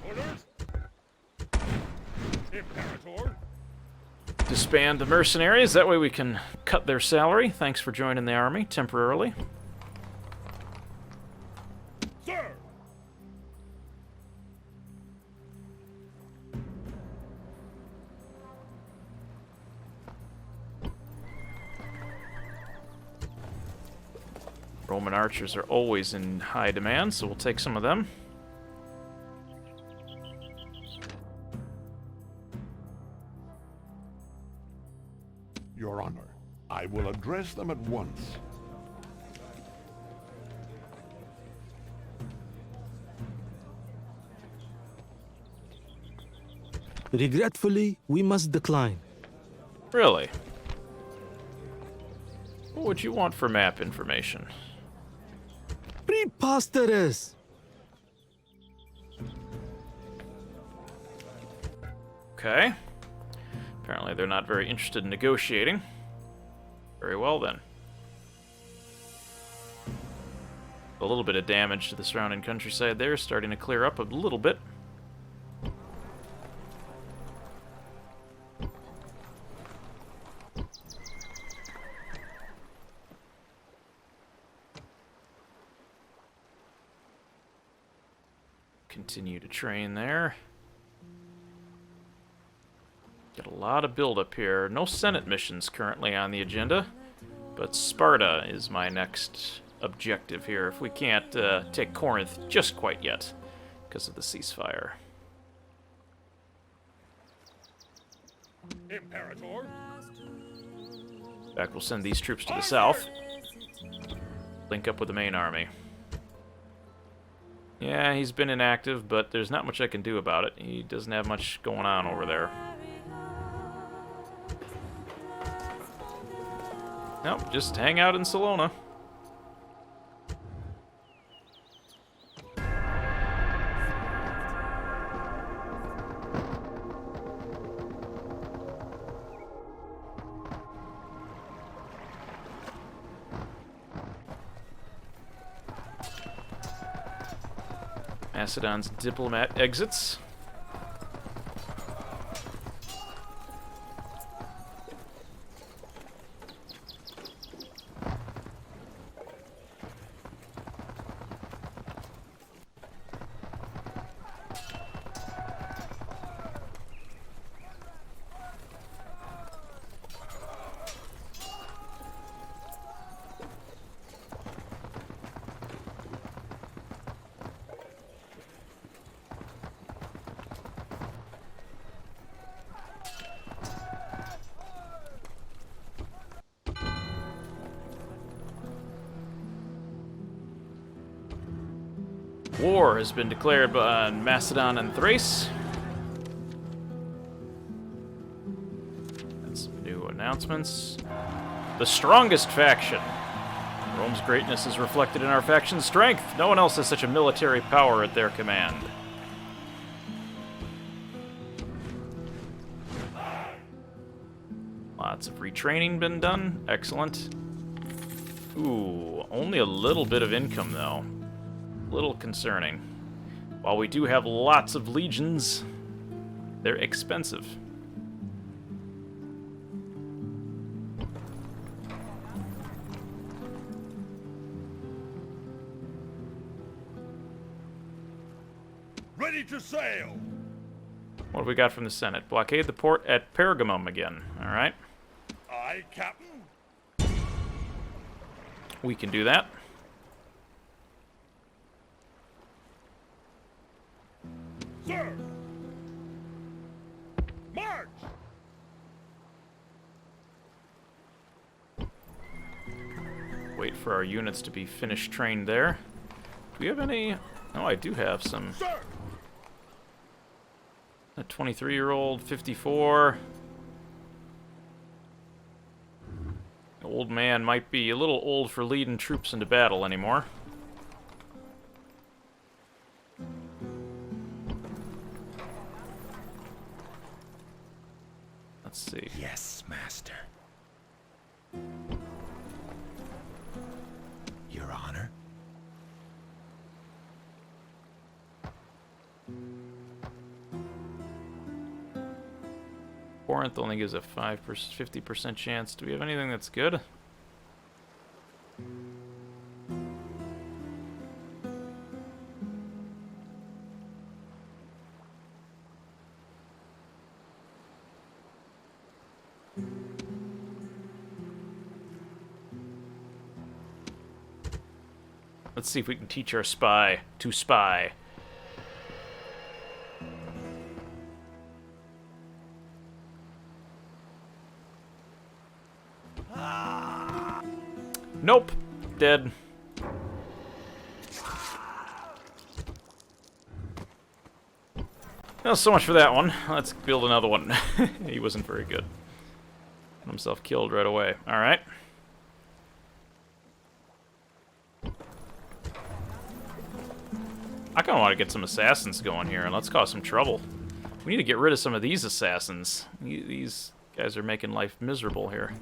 Orders? Imperator.
Disband the mercenaries, that way we can cut their salary. Thanks for joining the army temporarily.
Sir!
Roman archers are always in high demand, so we'll take some of them.
Your Honor, I will address them at once.
Regretfully, we must decline.
Really? What would you want for map information?
Preposterous!
Okay. Apparently they're not very interested in negotiating. Very well then. A little bit of damage to the surrounding countryside there, starting to clear up a little bit. Continue to train there. Got a lot of build-up here. No Senate missions currently on the agenda, but Sparta is my next objective here, if we can't take Corinth just quite yet, because of the ceasefire.
Imperator.
In fact, we'll send these troops to the south. Link up with the main army. Yeah, he's been inactive, but there's not much I can do about it. He doesn't have much going on over there. Nope, just hang out in Salona. Macedon's diplomat exits. War has been declared on Macedon and Thrace. And some new announcements. The strongest faction. Rome's greatness is reflected in our faction's strength. No one else has such a military power at their command. Lots of retraining been done. Excellent. Ooh, only a little bit of income, though. A little concerning. While we do have lots of legions, they're expensive.
Ready to sail!
What have we got from the Senate? Blockade the port at Pergamum again. Alright.
Aye, Captain.
We can do that.
Sir! March!
Wait for our units to be finished trained there. Do we have any... Oh, I do have some.
Sir!
A 23-year-old, 54. The old man might be a little old for leading troops into battle anymore. Let's see.
Yes, master. Your Honor?
Corinth only gives a 50% chance. Do we have anything that's good? Let's see if we can teach our spy to spy. Nope. Dead. Well, so much for that one. Let's build another one. He wasn't very good. Got himself killed right away. Alright. I kind of want to get some assassins going here, and let's cause some trouble. We need to get rid of some of these assassins. These guys are making life miserable here.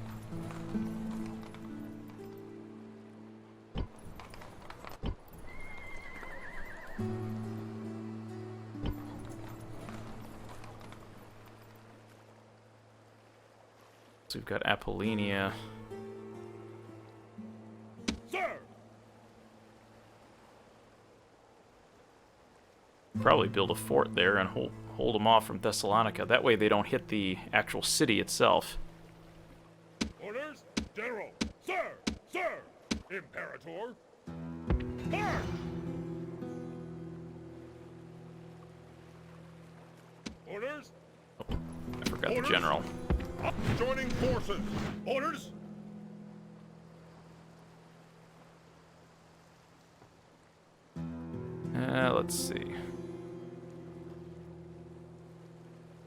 So we've got Apollonia.
Sir!
Probably build a fort there and hold them off from Thessalonica. That way they don't hit the actual city itself.
Orders, General. Sir! Sir! Imperator. March! Orders.
I forgot the
Orders?
general.
Joining forces. Orders.
Let's see.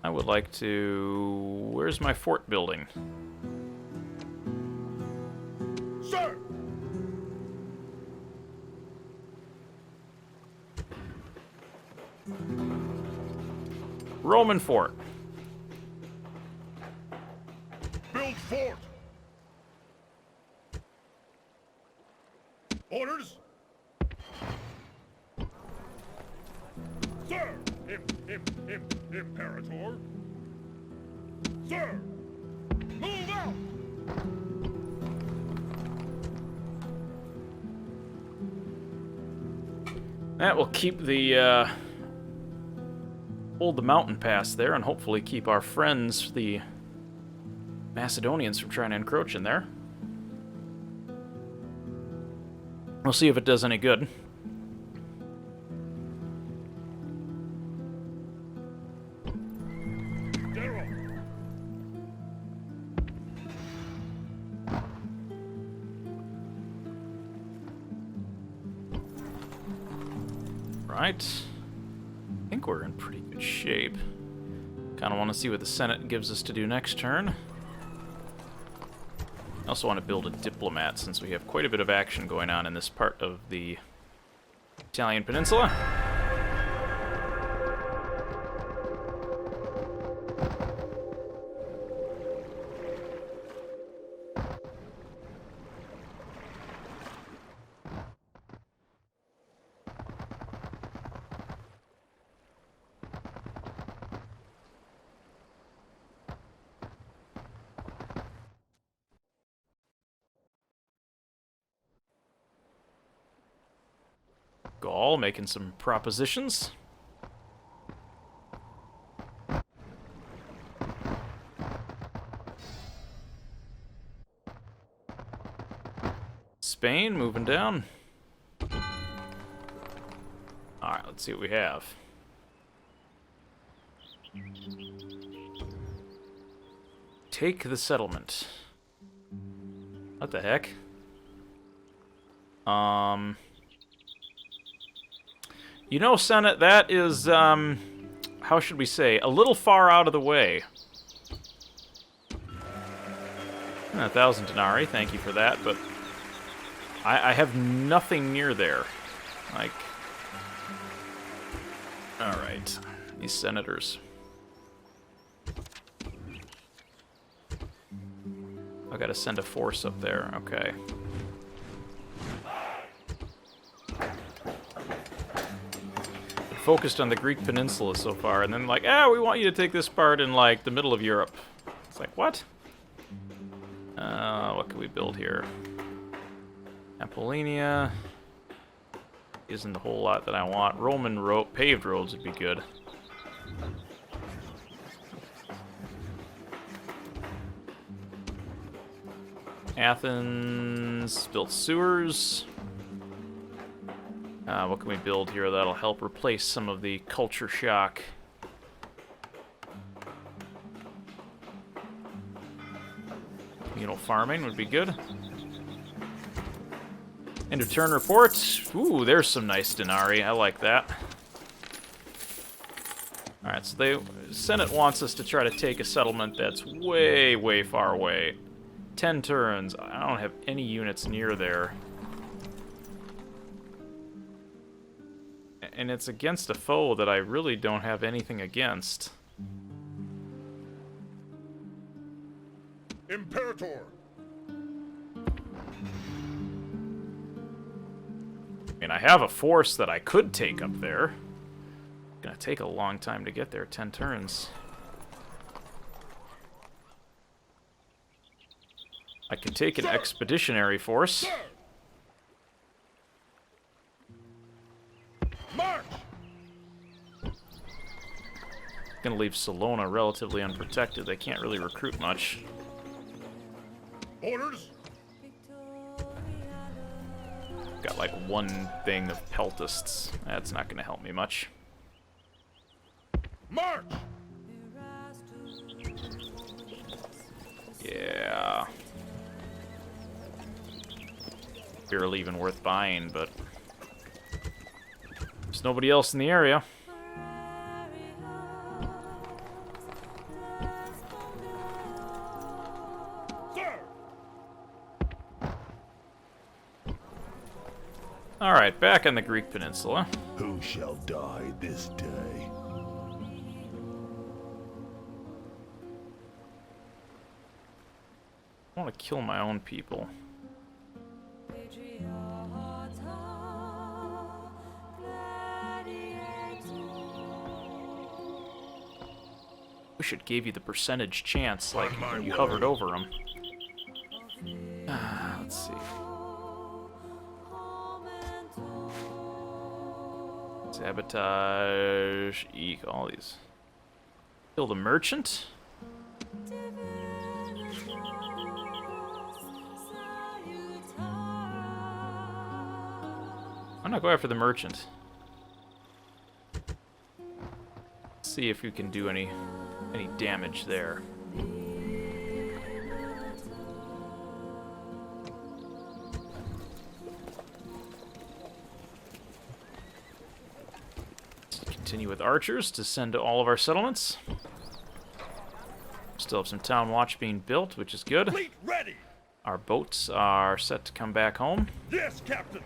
I would like to... Where's my fort building?
Sir!
Roman fort.
Build fort. Orders. Sir! Imperator. Sir! Move out!
That will keep the, hold the mountain pass there and hopefully keep our friends, the Macedonians, from trying to encroach in there. We'll see if it does any good.
General.
Right. I think we're in pretty good shape. Kind of want to see what the Senate gives us to do next turn. I also want to build a diplomat, since we have quite a bit of action going on in this part of the Italian peninsula. Gaul making some propositions. Spain moving down. Alright, let's see what we have. Take the settlement. What the heck? You know, Senate, that is, how should we say, a little far out of the way. 1,000 denarii, thank you for that, but I have nothing near there. Like, alright, these senators. I gotta send a force up there, okay. Focused on the Greek Peninsula so far, and then like, we want you to take this part in like the middle of Europe. It's like, what? What can we build here? Apollonia isn't a whole lot that I want. Roman paved roads would be good. Athens built sewers. What can we build here that'll help replace some of the culture shock? Communal farming would be good. End of turn report. Ooh, there's some nice denarii. I like that. Alright, so the Senate wants us to try to take a settlement that's way, way far away. 10 turns. I don't have any units near there. And it's against a foe that I really don't have anything against.
Imperator!
I mean, I have a force that I could take up there. It's gonna take a long time to get there, 10 turns. I could take an expeditionary force.
March!
Gonna leave Salona relatively unprotected. They can't really recruit much.
Orders!
Got like one thing of peltists. That's not gonna help me much.
March!
Yeah. Barely even worth buying, but there's nobody else in the area.
Sir!
Alright, back on the Greek Peninsula.
Who shall die this day?
I want to kill my own people. Wish it gave you the percentage chance, like when you hovered over them. Let's see. Sabotage, all these. Kill the merchant. I'm not going after the merchant. Let's see if we can do any damage there. Continue with archers to send to all of our settlements. Still have some town watch being built, which is good.
Fleet ready!
Our boats are set to come back home.
Yes, Captain!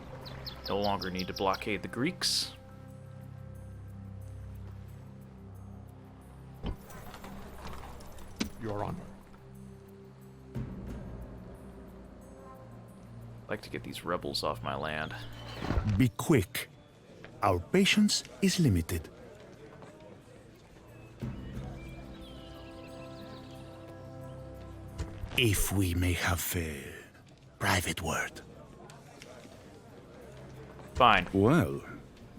No longer need to blockade the Greeks.
Your Honor.
I'd like to get these rebels off my land.
Be quick. Our patience is limited. If we may have a private word.
Fine.
Well,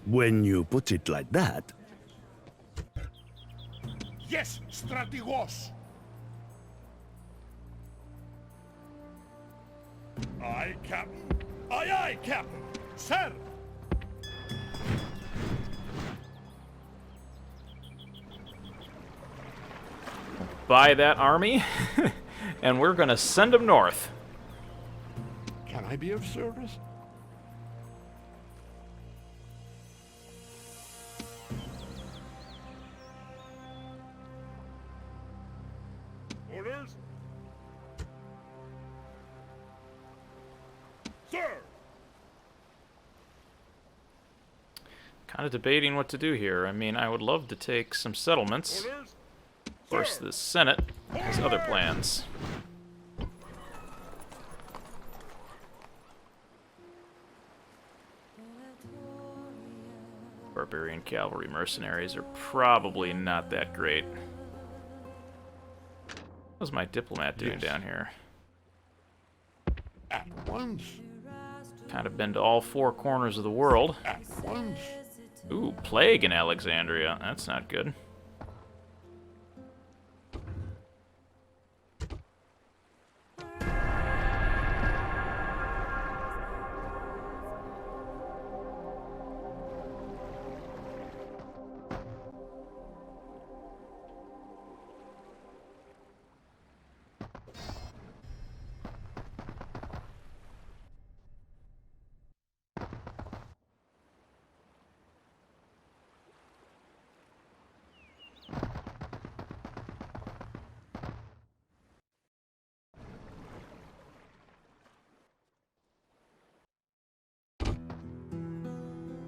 When you put it like that,
Yes, strategos! Aye, Captain. Aye, aye, Captain. Sir!
Buy that army, and we're gonna send them north.
Can I be of service? Orders? Sir!
Kind of debating what to do here. I mean, I would love to take some settlements.
Orders?
Of course, the Senate has other plans. Barbarian cavalry mercenaries are probably not that great. How's my diplomat doing down here?
At once.
Kind of been to all four corners of the world.
At once.
Ooh, plague in Alexandria. That's not good.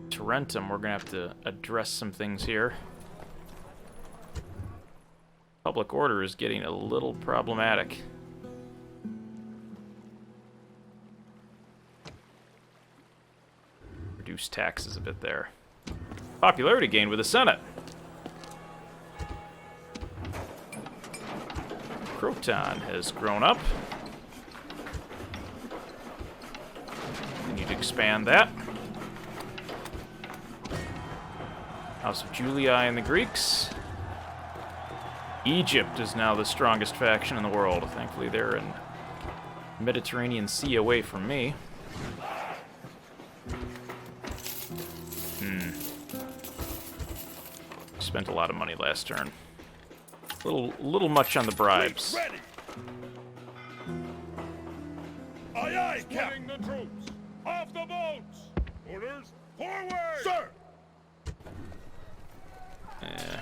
Tarentum, we're gonna have to address some things here. Public order is getting a little problematic. Reduce taxes a bit there. Popularity gain with the Senate. Croton has grown up. We need to expand that. House of Julii and the Greeks. Egypt is now the strongest faction in the world. Thankfully, they're in Mediterranean Sea away from me. Spent a lot of money last turn. Little much on the bribes.
Ready. Aye, aye, Captain. The troops. Off the boats. Orders. Forward. Sir.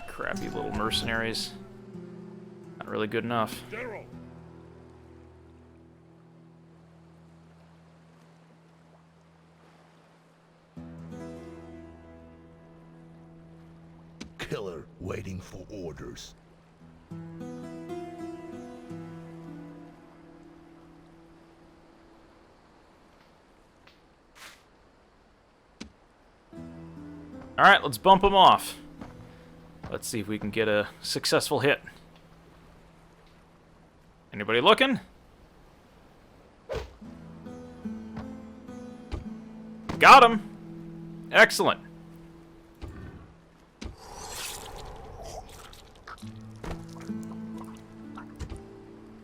Crappy little mercenaries. Not really good enough.
General.
killer waiting for orders.
All right, let's bump them off. Let's see if we can get a successful hit. Anybody looking? Got him. Excellent.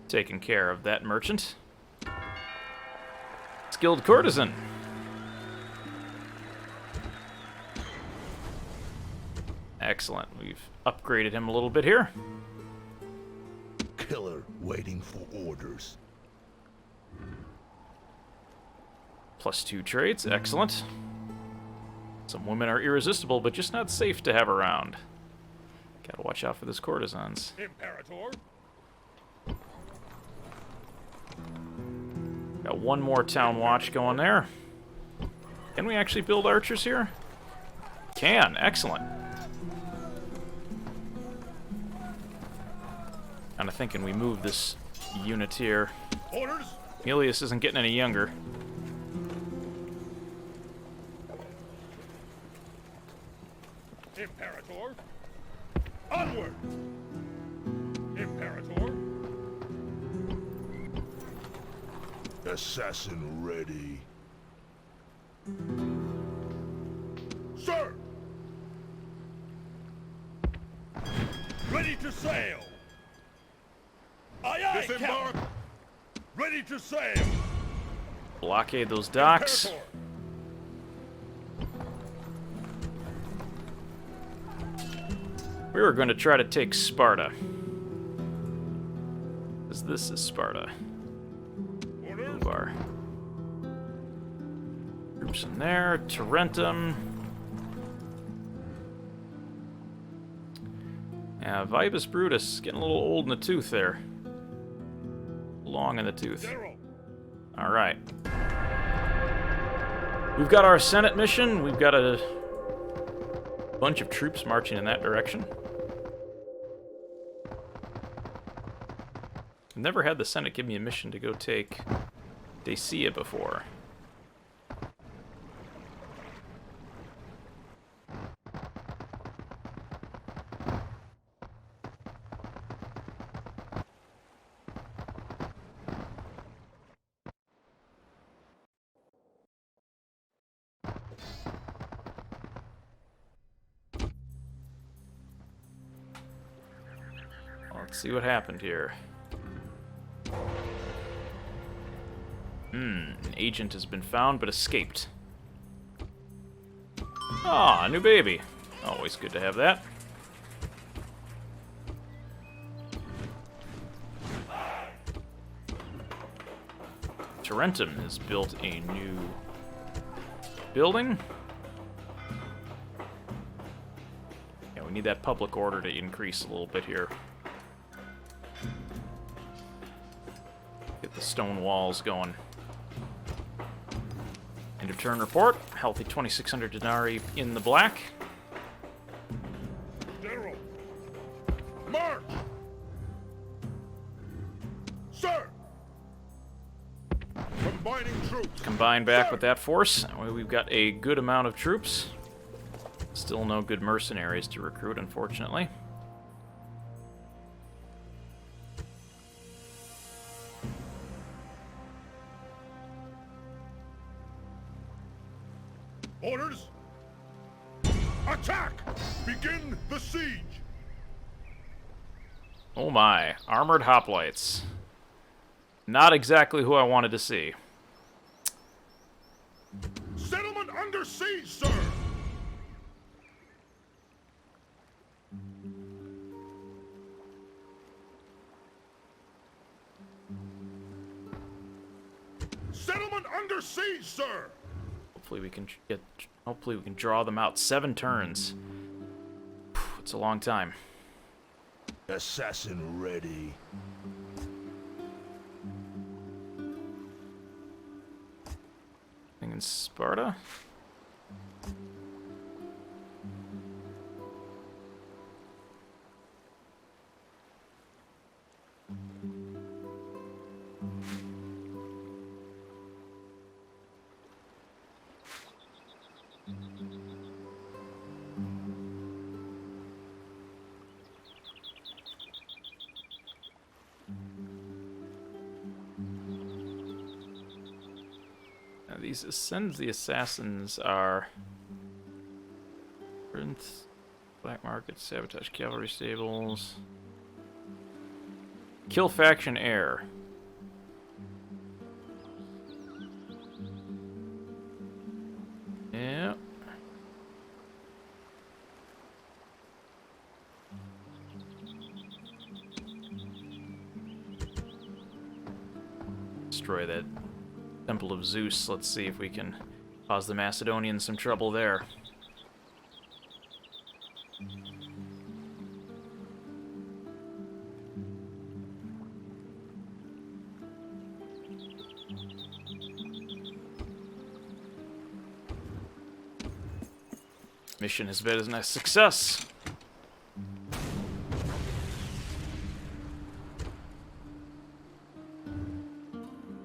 Taking care of that merchant. Skilled courtesan. Excellent. We've upgraded him a little bit here.
Killer waiting for orders.
+2 traits. Excellent. Some women are irresistible, but just not safe to have around. Gotta watch out for those courtesans.
Imperator.
Got one more town watch going there. Can we actually build archers here? Can. Excellent. Kinda thinking we move this unit here.
Orders.
Amulius isn't getting any younger.
Imperator. Onward. Imperator.
Assassin ready.
Sir. Disembark! Ready to sail!
Blockade those docks.
Prepare
We were going to try to take Sparta. Because this is Sparta.
for orders.
Move our troops in there. Tarentum. Yeah, Amulius Brutus getting a little old in the tooth there. Long in the tooth.
General,
Alright. We've got our Senate mission. We've got a bunch of troops marching in that direction. I've never had the Senate give me a mission to go take Dacia before. Let's see what happened here. An agent has been found but escaped. Ah, a new baby. Always good to have that. Tarentum has built a new building. Yeah, we need that public order to increase a little bit here. Get the stone walls going. End of turn report. Healthy 2,600 denarii in the black.
General! March! Sir! Combining troops!
Combine back with that force. That way we've got a good amount of troops. Still no good mercenaries to recruit, unfortunately.
Orders! Attack! Begin the siege!
Oh my, armored hoplites. Not exactly who I wanted to see.
Settlement under siege, sir! Settlement under siege, sir!
Hopefully we can get. Hopefully we can draw them out. 7 turns. It's a long time.
Assassin ready.
Thing in Sparta. Now these ascends the assassins are Corinth, black market, sabotage cavalry stables, kill faction heir. Yeah. Destroy that Temple of Zeus. Let's see if we can cause the Macedonians some trouble there. Mission has been a success.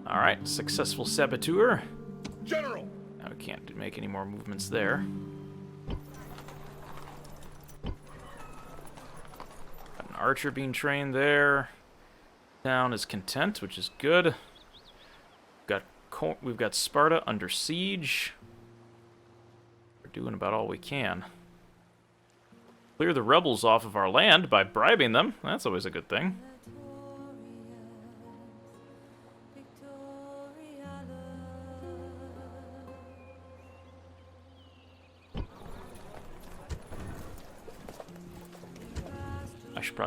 Alright, successful saboteur.
General!
Now we can't make any more movements there. Got an archer being trained there. Town is content, which is good. We've got Sparta under siege. We're doing about all we can. Clear the rebels off of our land by bribing them. That's always a good thing.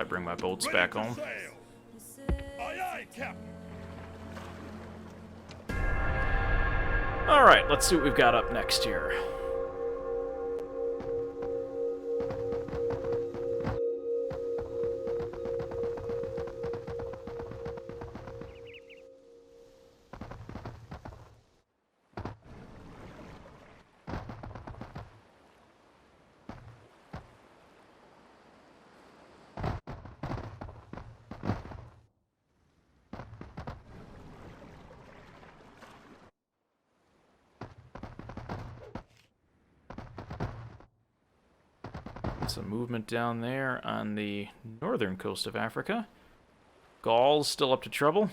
bring my boats
Ready
back
to
home.
sail. Aye, aye, Captain.
Alright, let's see what we've got up next here. Some movement down there on the northern coast of Africa. Gaul's still up to trouble.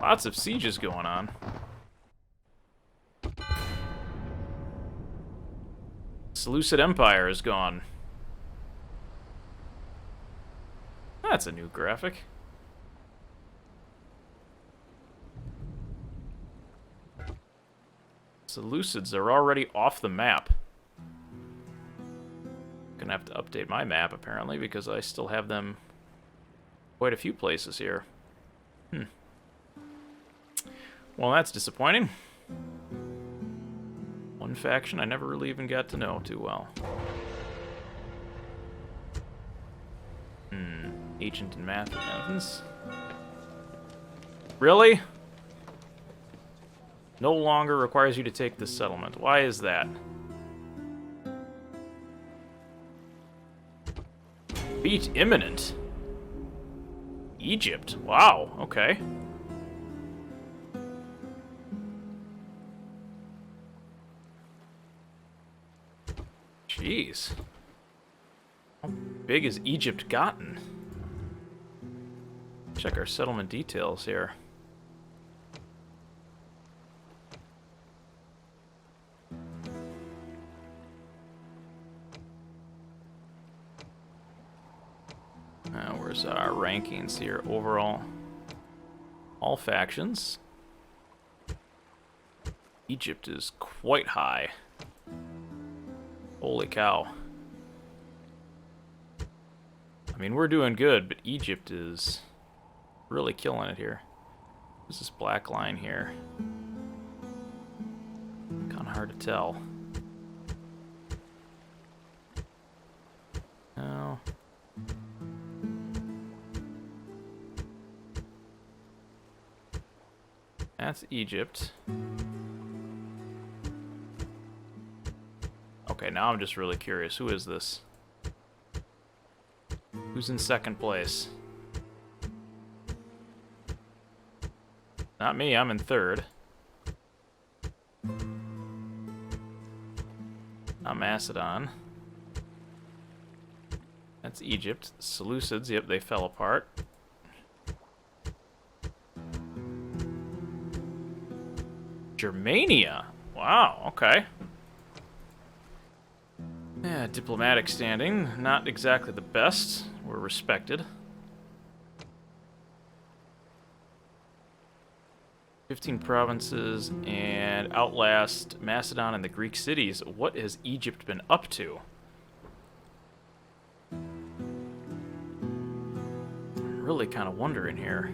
Lots of sieges going on. Seleucid Empire is gone. That's a new graphic. Seleucids are already off the map. Gonna have to update my map, apparently, because I still have them quite a few places here. Well, that's disappointing. One faction I never really even got to know too well. Ancient and Math in Athens. Really? No longer requires you to take this settlement. Why is that? Beat imminent. Egypt. Wow, okay. Jeez. How big has Egypt gotten? Check our settlement details here. Now, where's our rankings here? Overall, all factions. Egypt is quite high. Holy cow. I mean, we're doing good, but Egypt is really killing it here. What's this black line here? Kind of hard to tell. No. That's Egypt. Okay, now I'm just really curious. Who is this? Who's in second place? Not me, I'm in third. Not Macedon. That's Egypt. Seleucids, yep, they fell apart. Germania. Wow, okay. Yeah, diplomatic standing. Not exactly the best. We're respected. 15 provinces and outlast Macedon and the Greek cities. What has Egypt been up to? Really kind of wondering here.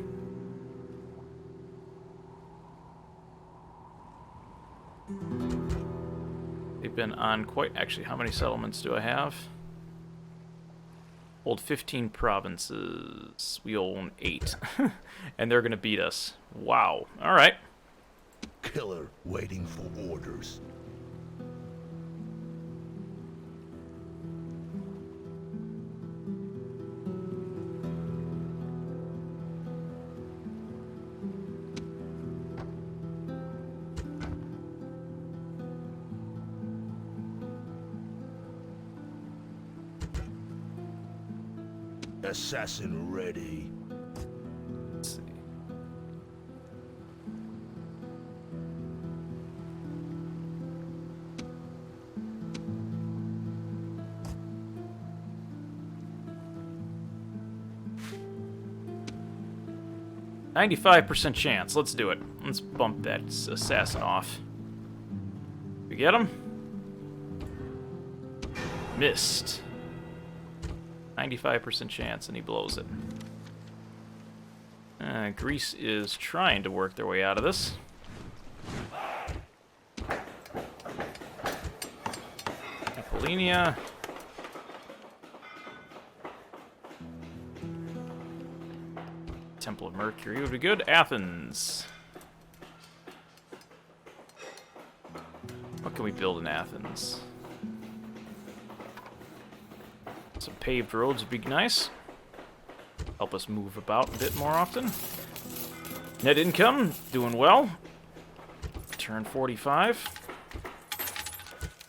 They've been on quite... Actually, how many settlements do I have? Hold 15 provinces. We own 8. And they're going to beat us. Wow. All right.
Killer waiting for orders. Assassin ready.
Let's see. 95% chance. Let's do it. Let's bump that assassin off. We get him? Missed. 95% chance, and he blows it. Greece is trying to work their way out of this. Apollonia. Temple of Mercury would be good. Athens. What can we build in Athens? Some paved roads would be nice. Help us move about a bit more often. Net income, doing well. Turn 45.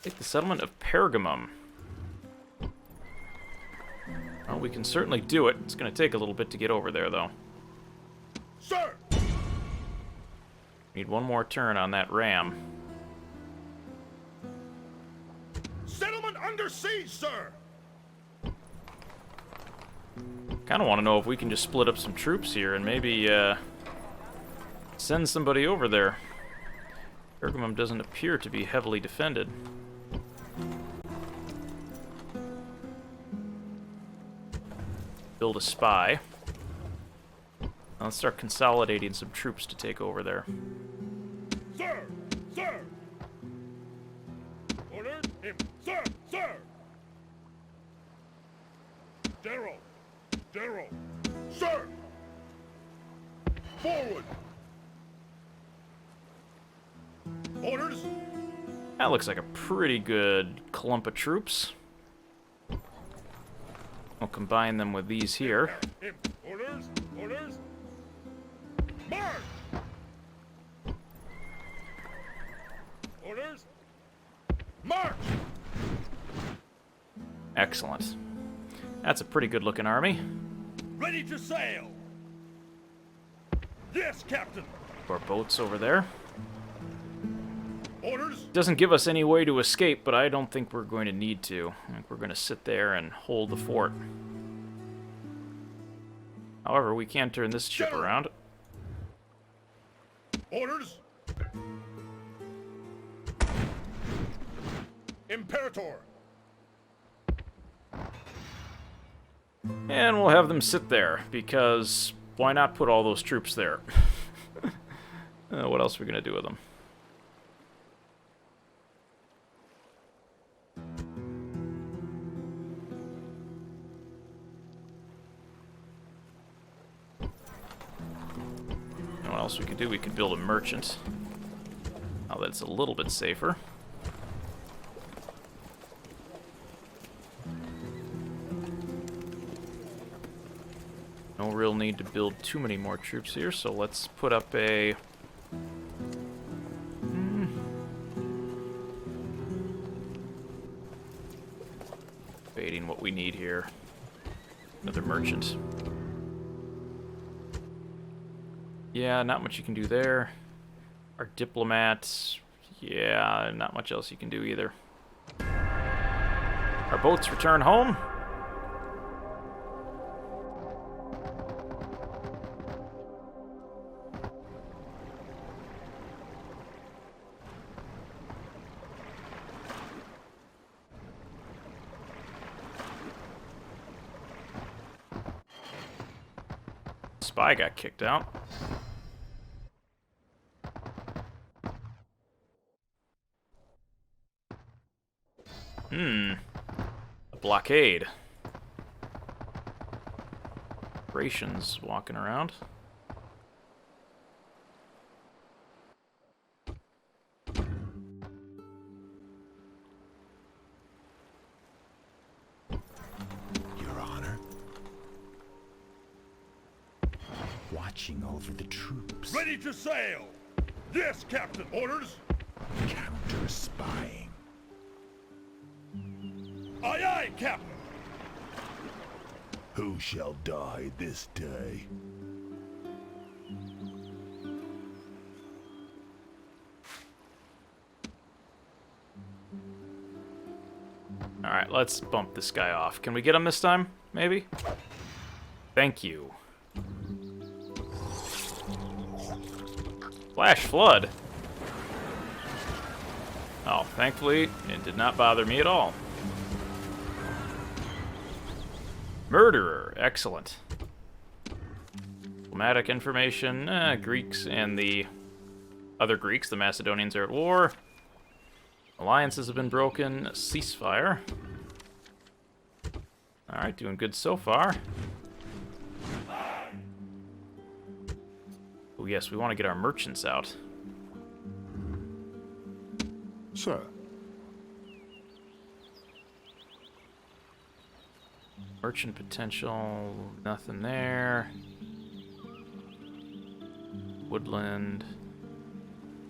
Take the settlement of Pergamum. Well, we can certainly do it. It's going to take a little bit to get over there, though.
Sir!
Need one more turn on that ram.
Settlement under siege, sir!
Kind of want to know if we can just split up some troops here and maybe send somebody over there. Pergamum doesn't appear to be heavily defended. Build a spy. Now let's start consolidating some troops to take over there.
Sir! Sir! Order him! Sir! Sir! General! General! Sir! Forward! Orders!
That looks like a pretty good clump of troops. We'll combine them with these here.
Him! Orders! Orders! March! Orders! March!
Excellent. That's a pretty good looking army.
Ready to sail! Yes, Captain!
Our boats over there.
Orders!
Doesn't give us any way to escape, but I don't think we're going to need to. I think we're going to sit there and hold the fort. However, we can turn this ship
General.
around.
Orders! Imperator!
And we'll have them sit there, because why not put all those troops there? What else are we going to do with them? What else we could do? We could build a merchant. Now that it's a little bit safer. No real need to build too many more troops here, so let's put up a... Debating what we need here. Another merchant. Yeah, not much you can do there. Our diplomats... Yeah, not much else you can do either. Our boats return home. Spy got kicked out. A blockade. Rations walking around.
Your Honor. Watching over the troops.
Ready to sail! Yes, Captain! Orders!
Counter spying.
Aye, aye, Captain!
Who shall die this day?
Alright, let's bump this guy off. Can we get him this time? Maybe? Thank you. Flash flood. Oh, thankfully, it did not bother me at all. Murderer. Excellent. Diplomatic information. Greeks and the other Greeks, the Macedonians, are at war. Alliances have been broken. Ceasefire. Alright, doing good so far. Oh yes, we want to get our merchants out.
Sir,
Merchant potential, nothing there. Woodland.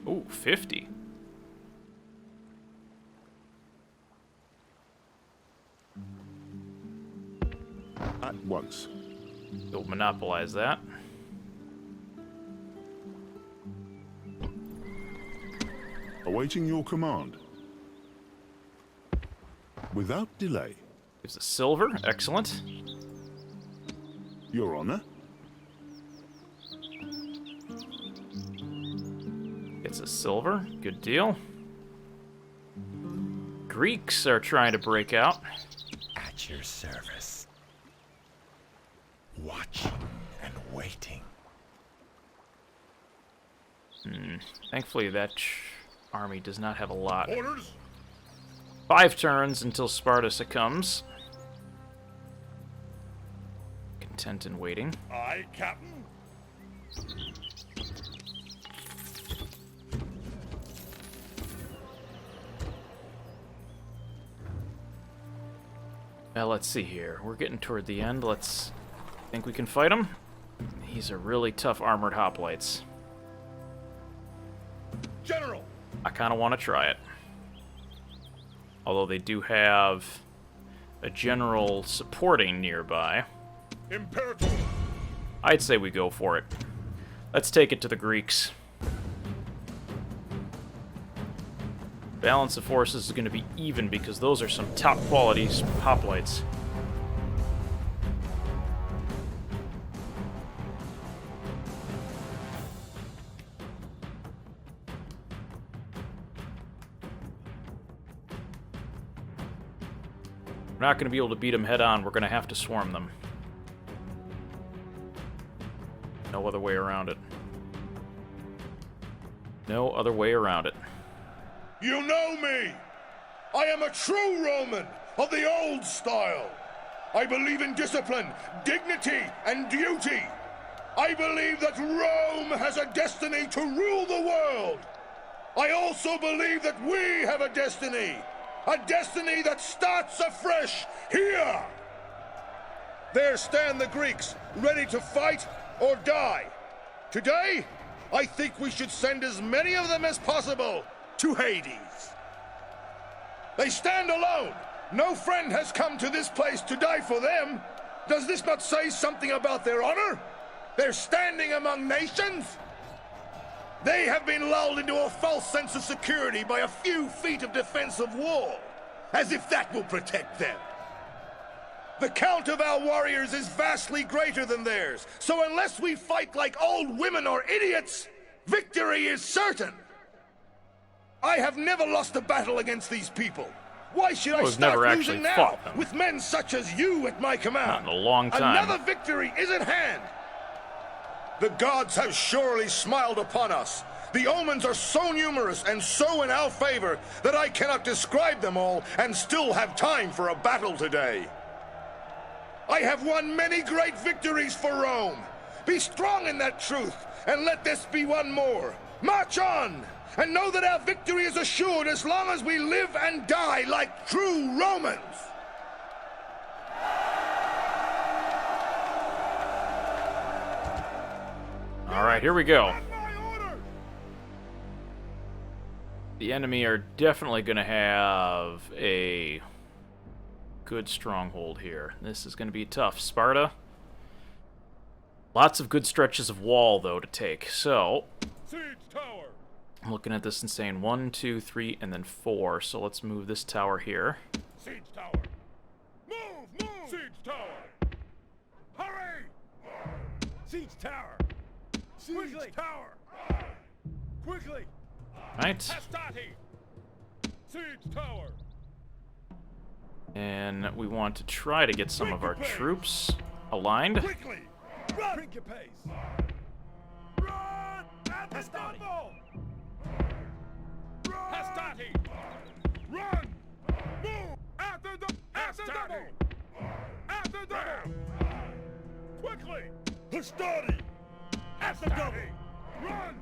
Ooh, 50.
at once.
Go monopolize that.
Awaiting your command. Without delay.
Gives us silver. Excellent.
Your honor.
Gets us silver. Good deal. Greeks are trying to break out.
At your service. Watching and waiting.
Thankfully, that army does not have a lot.
Orders.
5 turns until Sparta succumbs. Content in waiting.
Aye, Captain.
Well, let's see here. We're getting toward the end. Think we can fight him? He's a really tough armored hoplites.
General.
I kind of want to try it. Although they do have a general supporting nearby.
Imperator.
I'd say we go for it. Let's take it to the Greeks. Balance of forces is going to be even because those are some top quality hoplites. We're not going to be able to beat them head on. We're going to have to swarm them. No other way around it. No other way around it.
You know me! I am a true Roman of the old style. I believe in discipline, dignity, and duty. I believe that Rome has a destiny to rule the world. I also believe that we have a destiny that starts afresh here. There stand the Greeks, ready to fight or die. Today, I think we should send as many of them as possible to Hades. They stand alone. No friend has come to this place to die for them. Does this not say something about their honor? They're standing among nations. They have been lulled into a false sense of security by a few feet of defensive wall, as if that will protect them. The count of our warriors is vastly greater than theirs, so unless we fight like old women or idiots, victory is certain. I have never lost a battle against these people. Why should I
We've
start
never
losing
actually
now
fought them.
with men such as you at my command?
Not in a long time.
Another victory is at hand. The gods have surely smiled upon us. The omens are so numerous and so in our favor that I cannot describe them all and still have time for a battle today. I have won many great victories for Rome. Be strong in that truth, and let this be one more. March on, and know that our victory is assured as long as we live and die like true Romans.
All right, here we go.
My order.
The enemy are definitely going to have a good stronghold here. This is going to be tough. Sparta. Lots of good stretches of wall, though, to take. So,
Siege tower.
I'm looking at this and saying 1, 2, 3, and then 4. So let's move this tower here.
Siege tower. Move. Siege tower. Hurry. Siege tower. Siege tower.
Quickly!
Right.
Hastati! Siege tower!
And we want to try to get some of our troops aligned.
Quickly! Run! Drink your pace! Run! At the double! Run! Hastati! Run! Move! At the double! At the double! At the double! Quickly! Hastati! At the double! Run!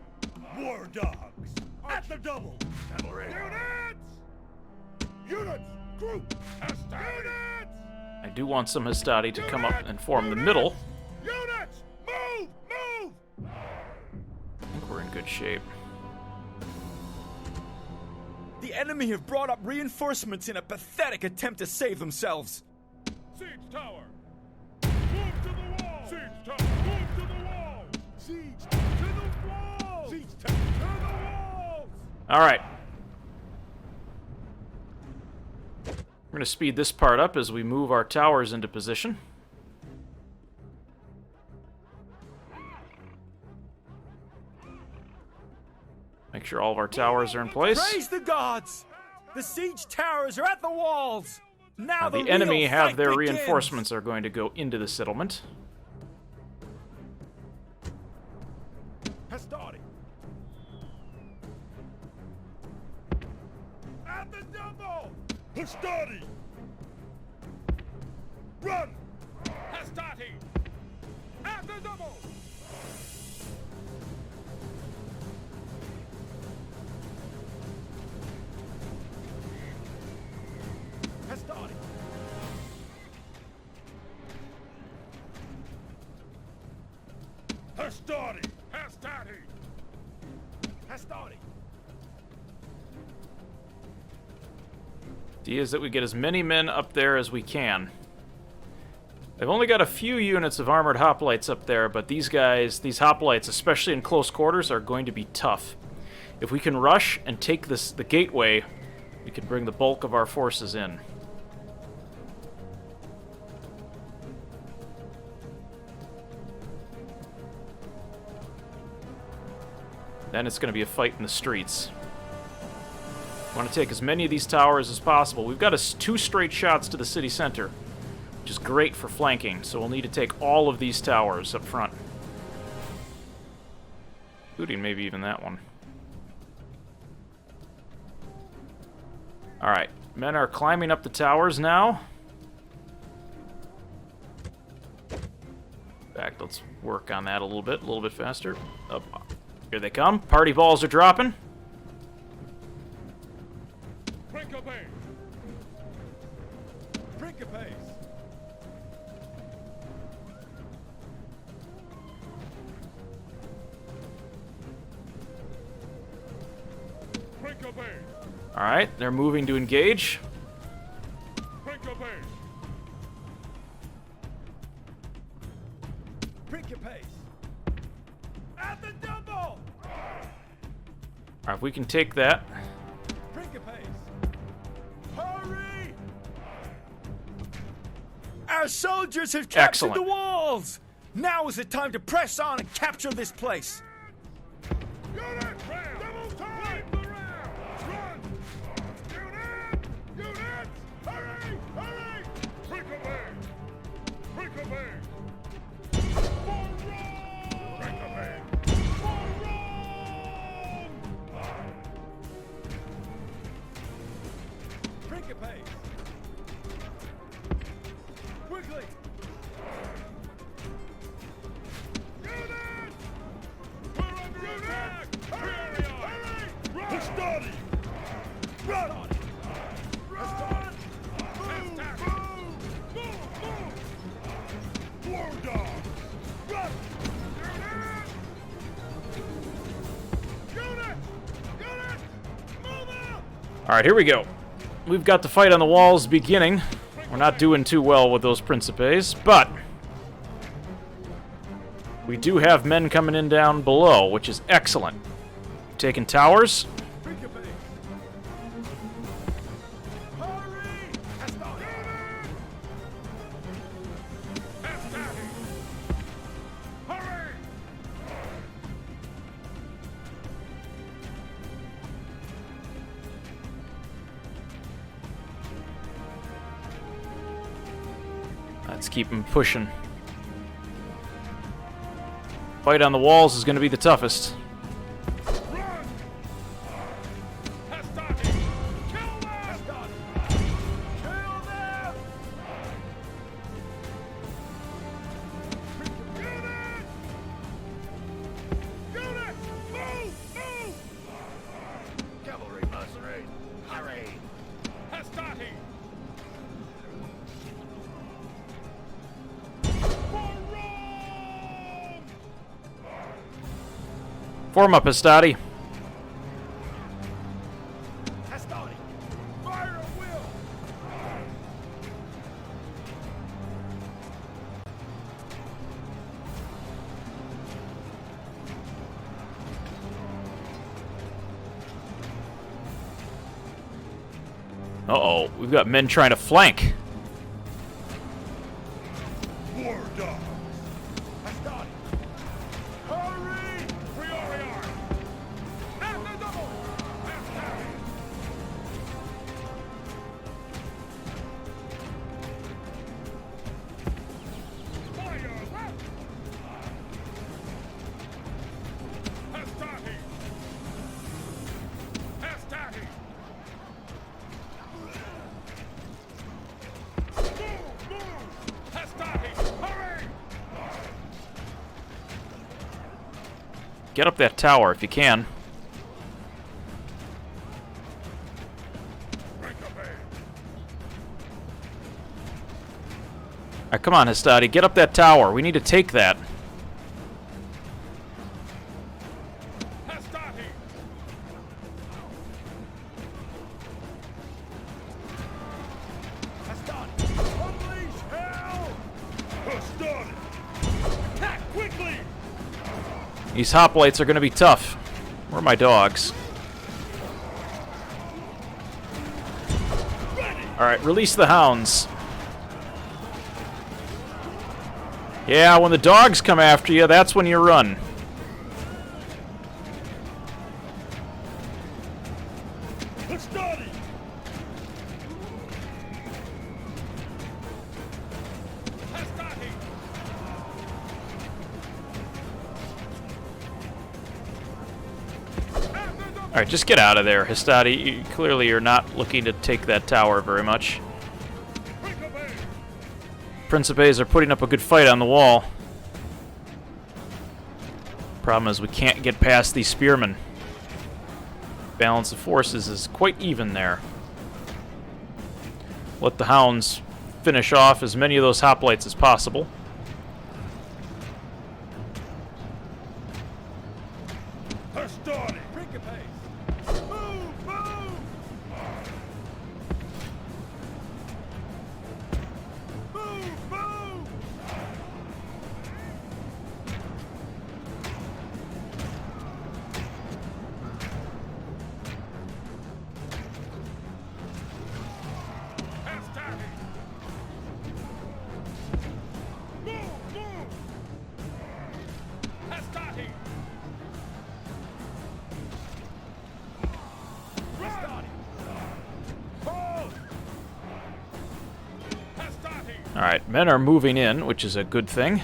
War dogs! At the double! Cavalry! Units! Units! Group! Hastati! Units!
I do want some Hastati to come up and form the middle.
Units! Move! Move!
I think we're in good shape.
The enemy have brought up reinforcements in a pathetic attempt to save themselves.
Siege tower! Move to the wall! Siege tower! Move to the wall! Siege to the wall! Siege to the walls!
All right. We're going to speed this part up as we move our towers into position. Make sure all of our towers are in place.
Praise the gods! The siege towers are at the walls! Now
The
real
enemy have
fight
their
begins.
reinforcements are going to go into the settlement.
Hastati! At the double! Hastati! Run! Hastati! At the double! Hastati! Hastati! Hastati! Hastati!
Idea is that we get as many men up there as we can. I've only got a few units of armored hoplites up there, but these guys, these hoplites, especially in close quarters, are going to be tough. If we can rush and take the gateway, we can bring the bulk of our forces in. Then it's going to be a fight in the streets. We want to take as many of these towers as possible. We've got 2 straight shots to the city center, which is great for flanking, so we'll need to take all of these towers up front. Including maybe even that one. Alright, men are climbing up the towers now. In fact, let's work on that a little bit faster. Up. Here they come. Party balls are dropping.
Drink a pace! Drink a pace! Drink a pace!
Alright, they're moving to engage.
Drink a pace! Drink your pace! At the double!
Alright, if we can take that.
Drink a pace! Hurry!
Our soldiers have captured
Excellent.
the walls! Now is the time to press on and capture this place!
Unit! Double time! Lead the round! Run! Unit! Unit! Hurry! Hurry! Drink a pace! Drink a pace! For Rome! Drink a pace! For Rome! Drink a pace! Quickly! Units! We're under attack! Hurry! Hurry! Run! Study! Run! Run! Move! Move! War dogs! Run! Unit! Unit! Move out!
Alright, here we go. We've got the fight on the walls beginning. We're not doing too well with those Principes, but we do have men coming in down below, which is excellent. Taking towers.
Drink a pace! Hurry! Hastati! Hastati! Hurry!
Let's keep them pushing. Fight on the walls is going to be the toughest. Form up, Hastati.
Fire at will!
Uh-oh, we've got men trying to flank.
War dogs! Hastati! Hurry! Prioriar! At the double! Hastati! Fire left! Hastati! Hastati! Move! Hastati! Hurry!
Get up that tower if you can.
Break a bay!
Alright, come on, Hastati. Get up that tower. We need to take that.
Hastati! Hastati! Unleash hell! Hastati! Attack quickly!
These hoplites are going to be tough. Where are my dogs? Alright, release the hounds. Yeah, when the dogs come after you, that's when you run.
Hastati! Hastati!
Alright, just get out of there, Hastati. Clearly you're not looking to take that tower very much.
Break a bay!
Principes are putting up a good fight on the wall. Problem is we can't get past these spearmen. Balance of forces is quite even there. Let the hounds finish off as many of those hoplites as possible.
Hastati! Break a pace! Move! Move! Move! Move! Hastati! Move! Move! Hastati! Hastati! Hold! Hastati!
Alright, men are moving in, which is a good thing.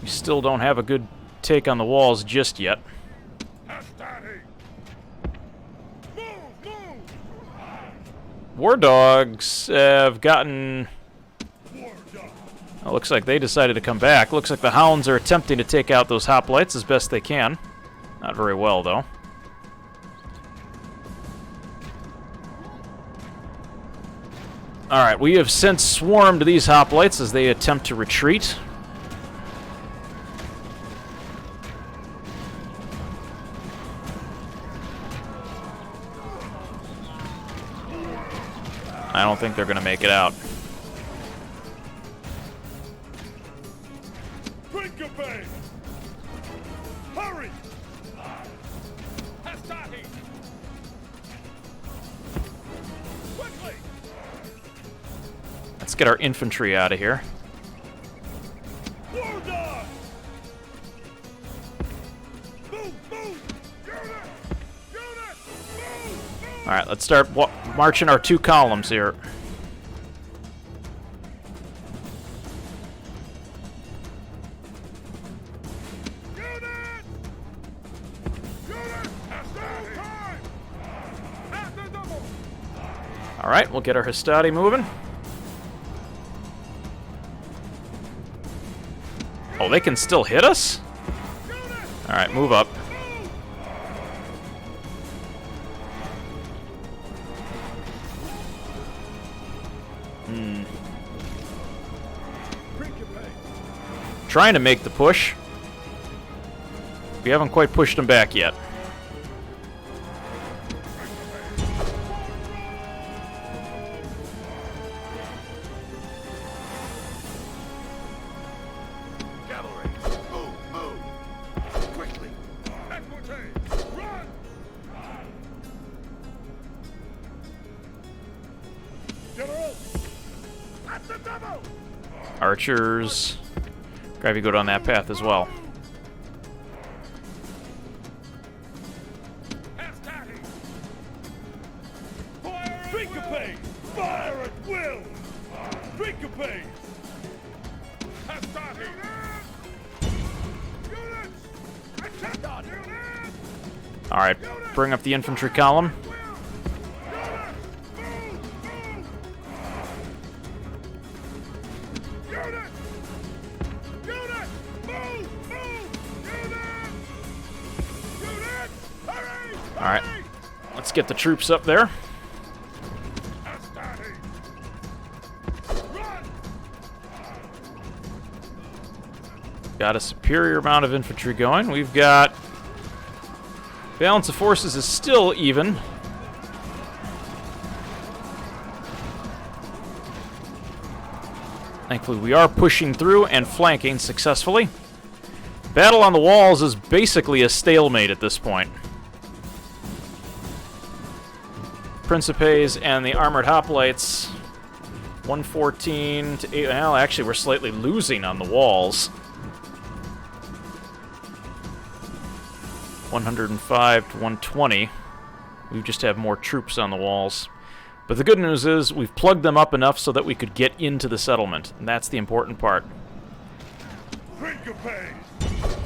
We still don't have a good take on the walls just yet.
Hastati! Move! Move!
War dogs have gotten...
War dog!
Well, looks like they decided to come back. Looks like the hounds are attempting to take out those hoplites as best they can. Not very well, though. Alright, we have since swarmed these hoplites as they attempt to retreat. I don't think they're going to make it out.
Break a bay! Hurry! Hastati! Quickly!
Let's get our infantry out of here.
War dog! Move! Move! Unit! Unit! Move! Move!
Alright, let's start marching our two columns here. Alright, we'll get our Hastati moving. Oh, they can still hit us? Alright, move up. Trying to make the push. We haven't quite pushed them back yet.
Cavalry, move! Quickly!
Equity! Run! General! At the double!
Archers. Grab you go down that path as well.
Hastati! Fire Syncope! Fire at will! Syncope! Hastati! Units! Attack! Units!
Alright, bring up the infantry column. Alright, let's get the troops up there. Got a superior amount of infantry going. We've got... balance of forces is still even. Thankfully, we are pushing through and flanking successfully. Battle on the walls is basically a stalemate at this point. Principes and the armored hoplites, 114 to 8. Well, actually, we're slightly losing on the walls. 105 to 120. We just have more troops on the walls. But the good news is we've plugged them up enough so that we could get into the settlement, and that's the important part.
Syncope!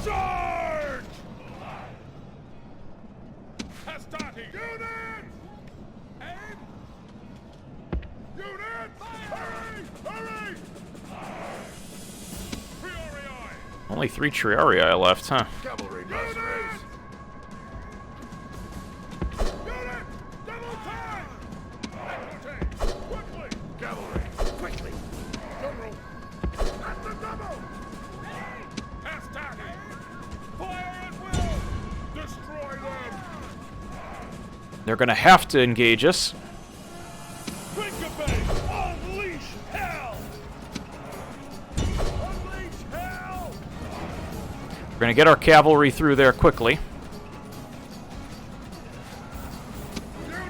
Charge! Hastati! Units! Aim! Units! Hurry! Hurry! Triarii!
Only 3 Triarii left, huh?
Cavalry mercenaries!
Units! Double time! Equity! Quickly!
Cavalry, quickly!
General! At the double! Hastati! Fire at will! Destroy them!
They're going to have to engage us.
Syncope! Unleash hell! Unleash hell!
We're going to get our cavalry through there quickly.
Units!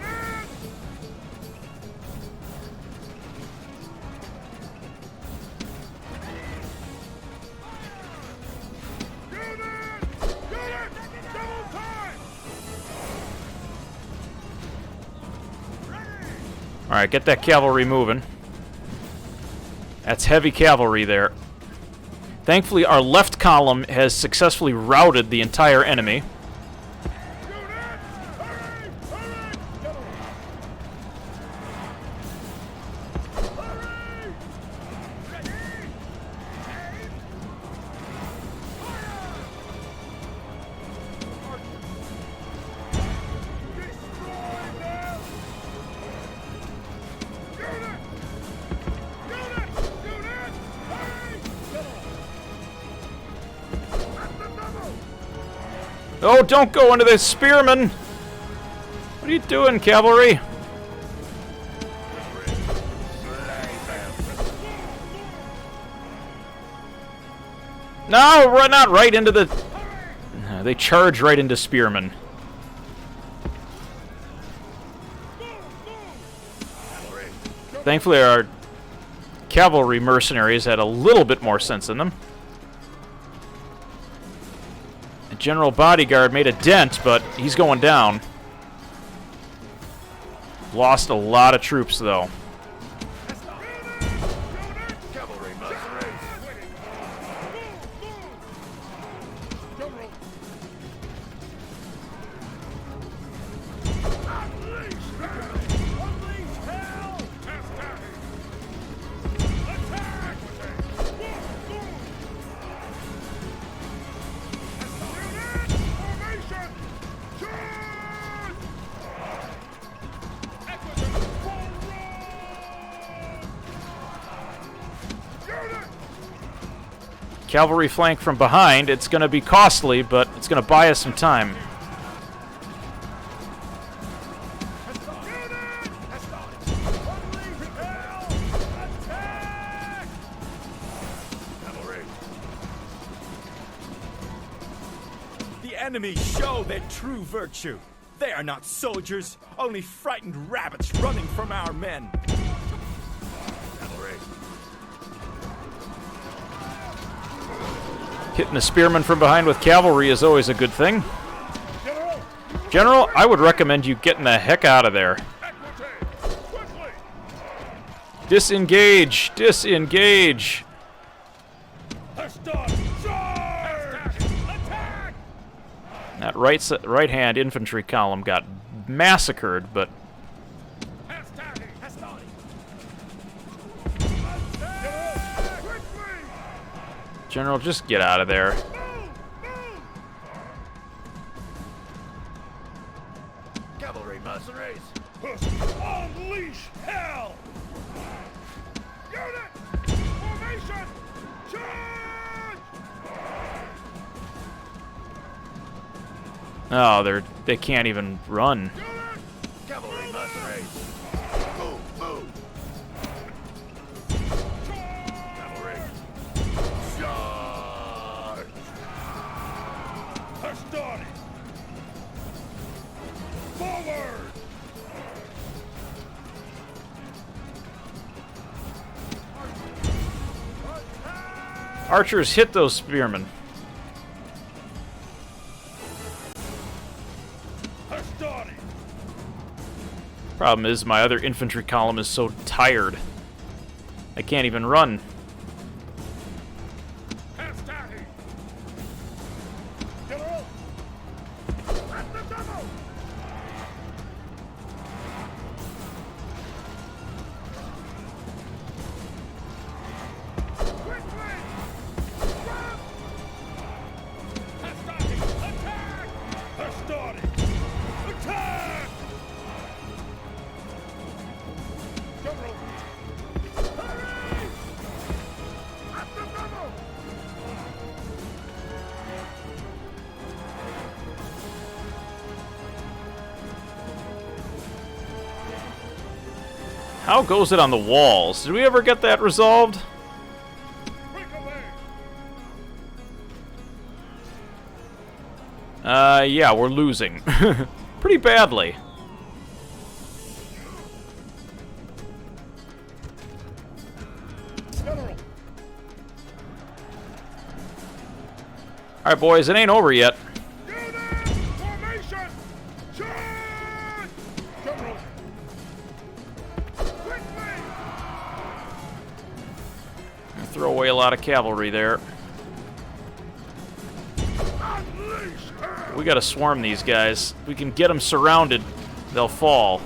Units! Units! Double time!
Alright, get that cavalry moving. That's heavy cavalry there. Thankfully, our left column has successfully routed the entire enemy. Oh, don't go into the spearmen! What are you doing, cavalry? No, not right into the... They charge right into spearmen. Thankfully, our cavalry mercenaries had a little bit more sense in them. The general bodyguard made a dent, but he's going down. Lost a lot of troops, though.
Cavalry mercenaries!
Unleash hell!
Cavalry flank from behind. It's going to be costly, but it's going to buy us some time.
The enemy show their true virtue. They are not soldiers, only frightened rabbits running from our men.
Hitting a spearman from behind with cavalry is always a good thing. General, I would recommend you getting the heck out of there. Disengage! Disengage! That right-hand infantry column got massacred, but... General, just get out of there.
Cavalry mercenaries!
Unleash hell! Unit! Formation! Charge!
Oh, they can't even run.
Cavalry mercenaries! Move! Move! Cavalry! Charge!
Hastani! Forward!
Archers, hit those spearmen.
Hastani!
Problem is, my other infantry column is so tired. I can't even run.
Hastani! General! At the double! Quickly! Run! Hastani! Attack! Hastani! Attack! General! Hurry! At the double!
How goes it on the walls? Did we ever get that resolved?
Break away!
Yeah, we're losing. Pretty badly.
General!
Alright, boys, it ain't over yet.
Unit! Formation! Charge! General! Quickly!
Throw away a lot of cavalry there.
Unleash hell!
We gotta swarm these guys. We can get them surrounded. They'll fall.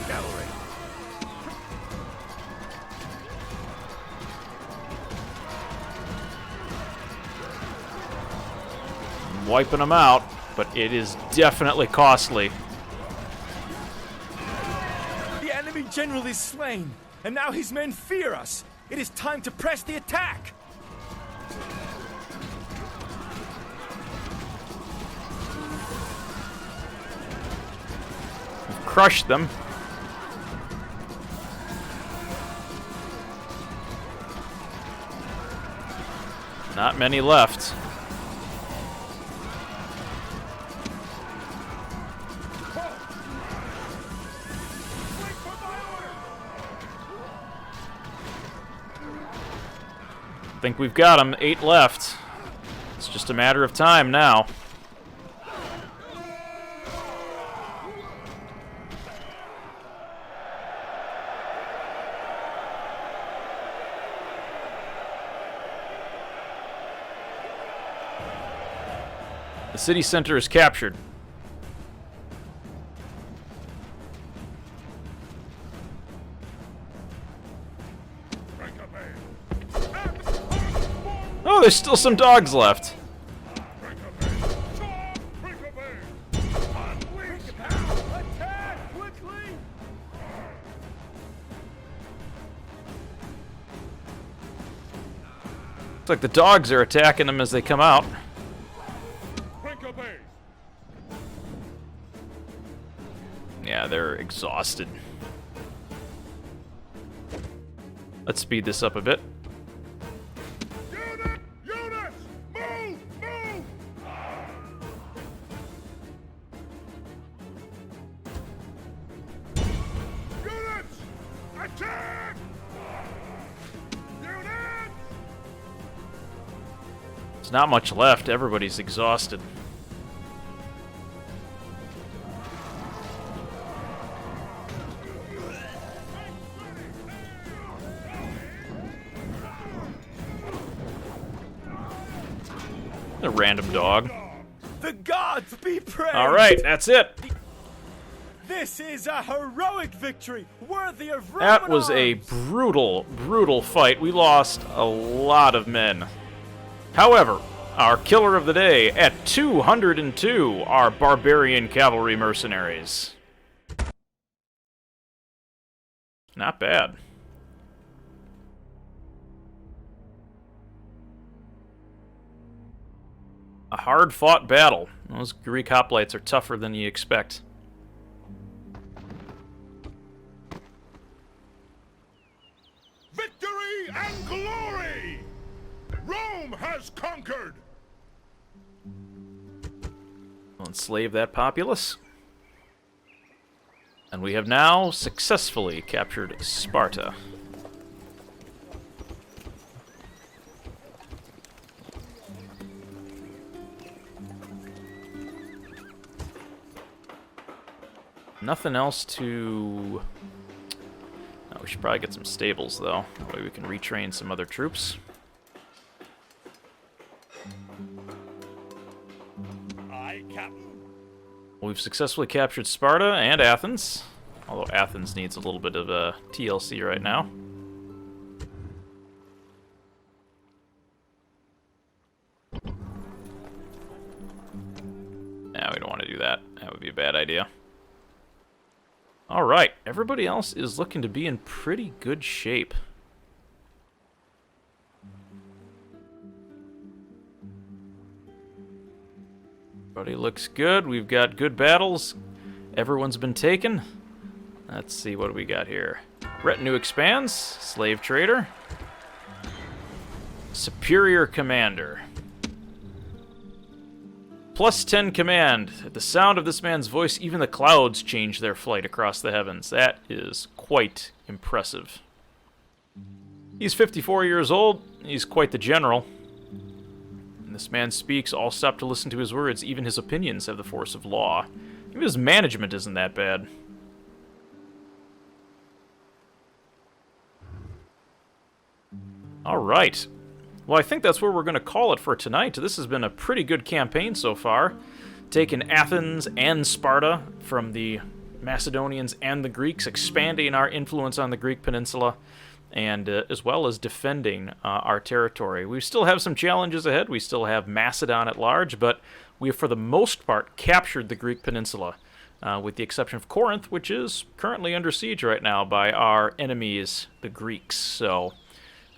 Cavalry!
I'm wiping them out, but it is definitely costly.
The enemy general is slain, and now his men fear us. It is time to press the attack.
We've crushed them. Not many left. I think we've got them. 8 left. It's just a matter of time now. The city center is captured.
Break away!
Oh, there's still some dogs left.
Break away! Charge! Break away! Unleash hell! Attack!
Looks like the dogs are attacking them as they come out. Yeah, they're exhausted. Let's speed this up a bit.
Units! Move! Move! Units! Attack! Units!
There's not much left. Everybody's exhausted. A random dog.
The gods be praised!
All right, that's it.
This is a heroic victory, worthy of Roman
That was a
arms.
brutal, brutal fight. We lost a lot of men. However, our killer of the day at 202 are barbarian cavalry mercenaries. Not bad. A hard-fought battle. Those Greek hoplites are tougher than you expect.
Victory and glory! Rome has conquered!
We'll enslave that populace. And we have now successfully captured Sparta. Nothing else to... Oh, we should probably get some stables, though. That way we can retrain some other troops.
Aye, Captain.
We've successfully captured Sparta and Athens. Although Athens needs a little bit of TLC right now. Nah, we don't want to do that. That would be a bad idea. Alright, everybody else is looking to be in pretty good shape. Everybody looks good. We've got good battles. Everyone's been taken. Let's see, what do we got here? Retinue expands. Slave trader. Superior commander. Plus 10 command. At the sound of this man's voice, even the clouds change their flight across the heavens. That is quite impressive. He's 54 years old. He's quite the general. When this man speaks, all stop to listen to his words. Even his opinions have the force of law. Even his management isn't that bad. Alright. Well, I think that's where we're going to call it for tonight. This has been a pretty good campaign so far. Taking Athens and Sparta from the Macedonians and the Greeks, expanding our influence on the Greek Peninsula, and as well as defending our territory. We still have some challenges ahead. We still have Macedon at large, but we have, for the most part, captured the Greek Peninsula, with the exception of Corinth, which is currently under siege right now by our enemies, the Greeks. So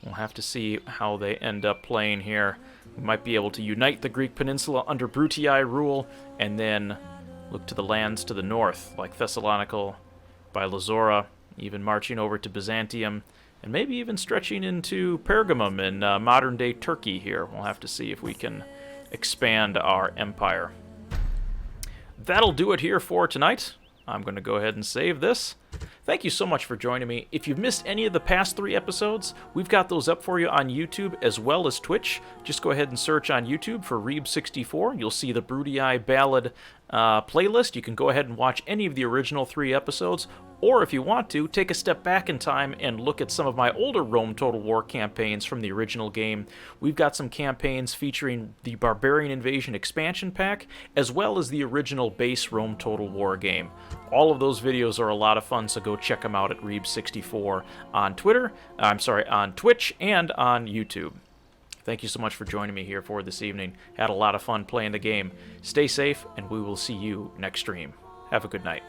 we'll have to see how they end up playing here. We might be able to unite the Greek Peninsula under Brutii rule, and then look to the lands to the north, like Thessalonica, by Lazora, even marching over to Byzantium, and maybe even stretching into Pergamum in modern-day Turkey here. We'll have to see if we can expand our empire. That'll do it here for tonight. I'm going to go ahead and save this. Thank you so much for joining me. If you've missed any of the past 3 episodes, we've got those up for you on YouTube as well as Twitch. Just go ahead and search on YouTube for Reeb64. You'll see the Brutii Ballad playlist. You can go ahead and watch any of the original 3 episodes, or if you want to, take a step back in time and look at some of my older Rome Total War campaigns from the original game. We've got some campaigns featuring the Barbarian Invasion expansion pack, as well as the original base Rome Total War game. All of those videos are a lot of fun, so go check them out at Reeb64 on on Twitch and on YouTube. Thank you so much for joining me here for this evening. Had a lot of fun playing the game. Stay safe, and we will see you next stream. Have a good night.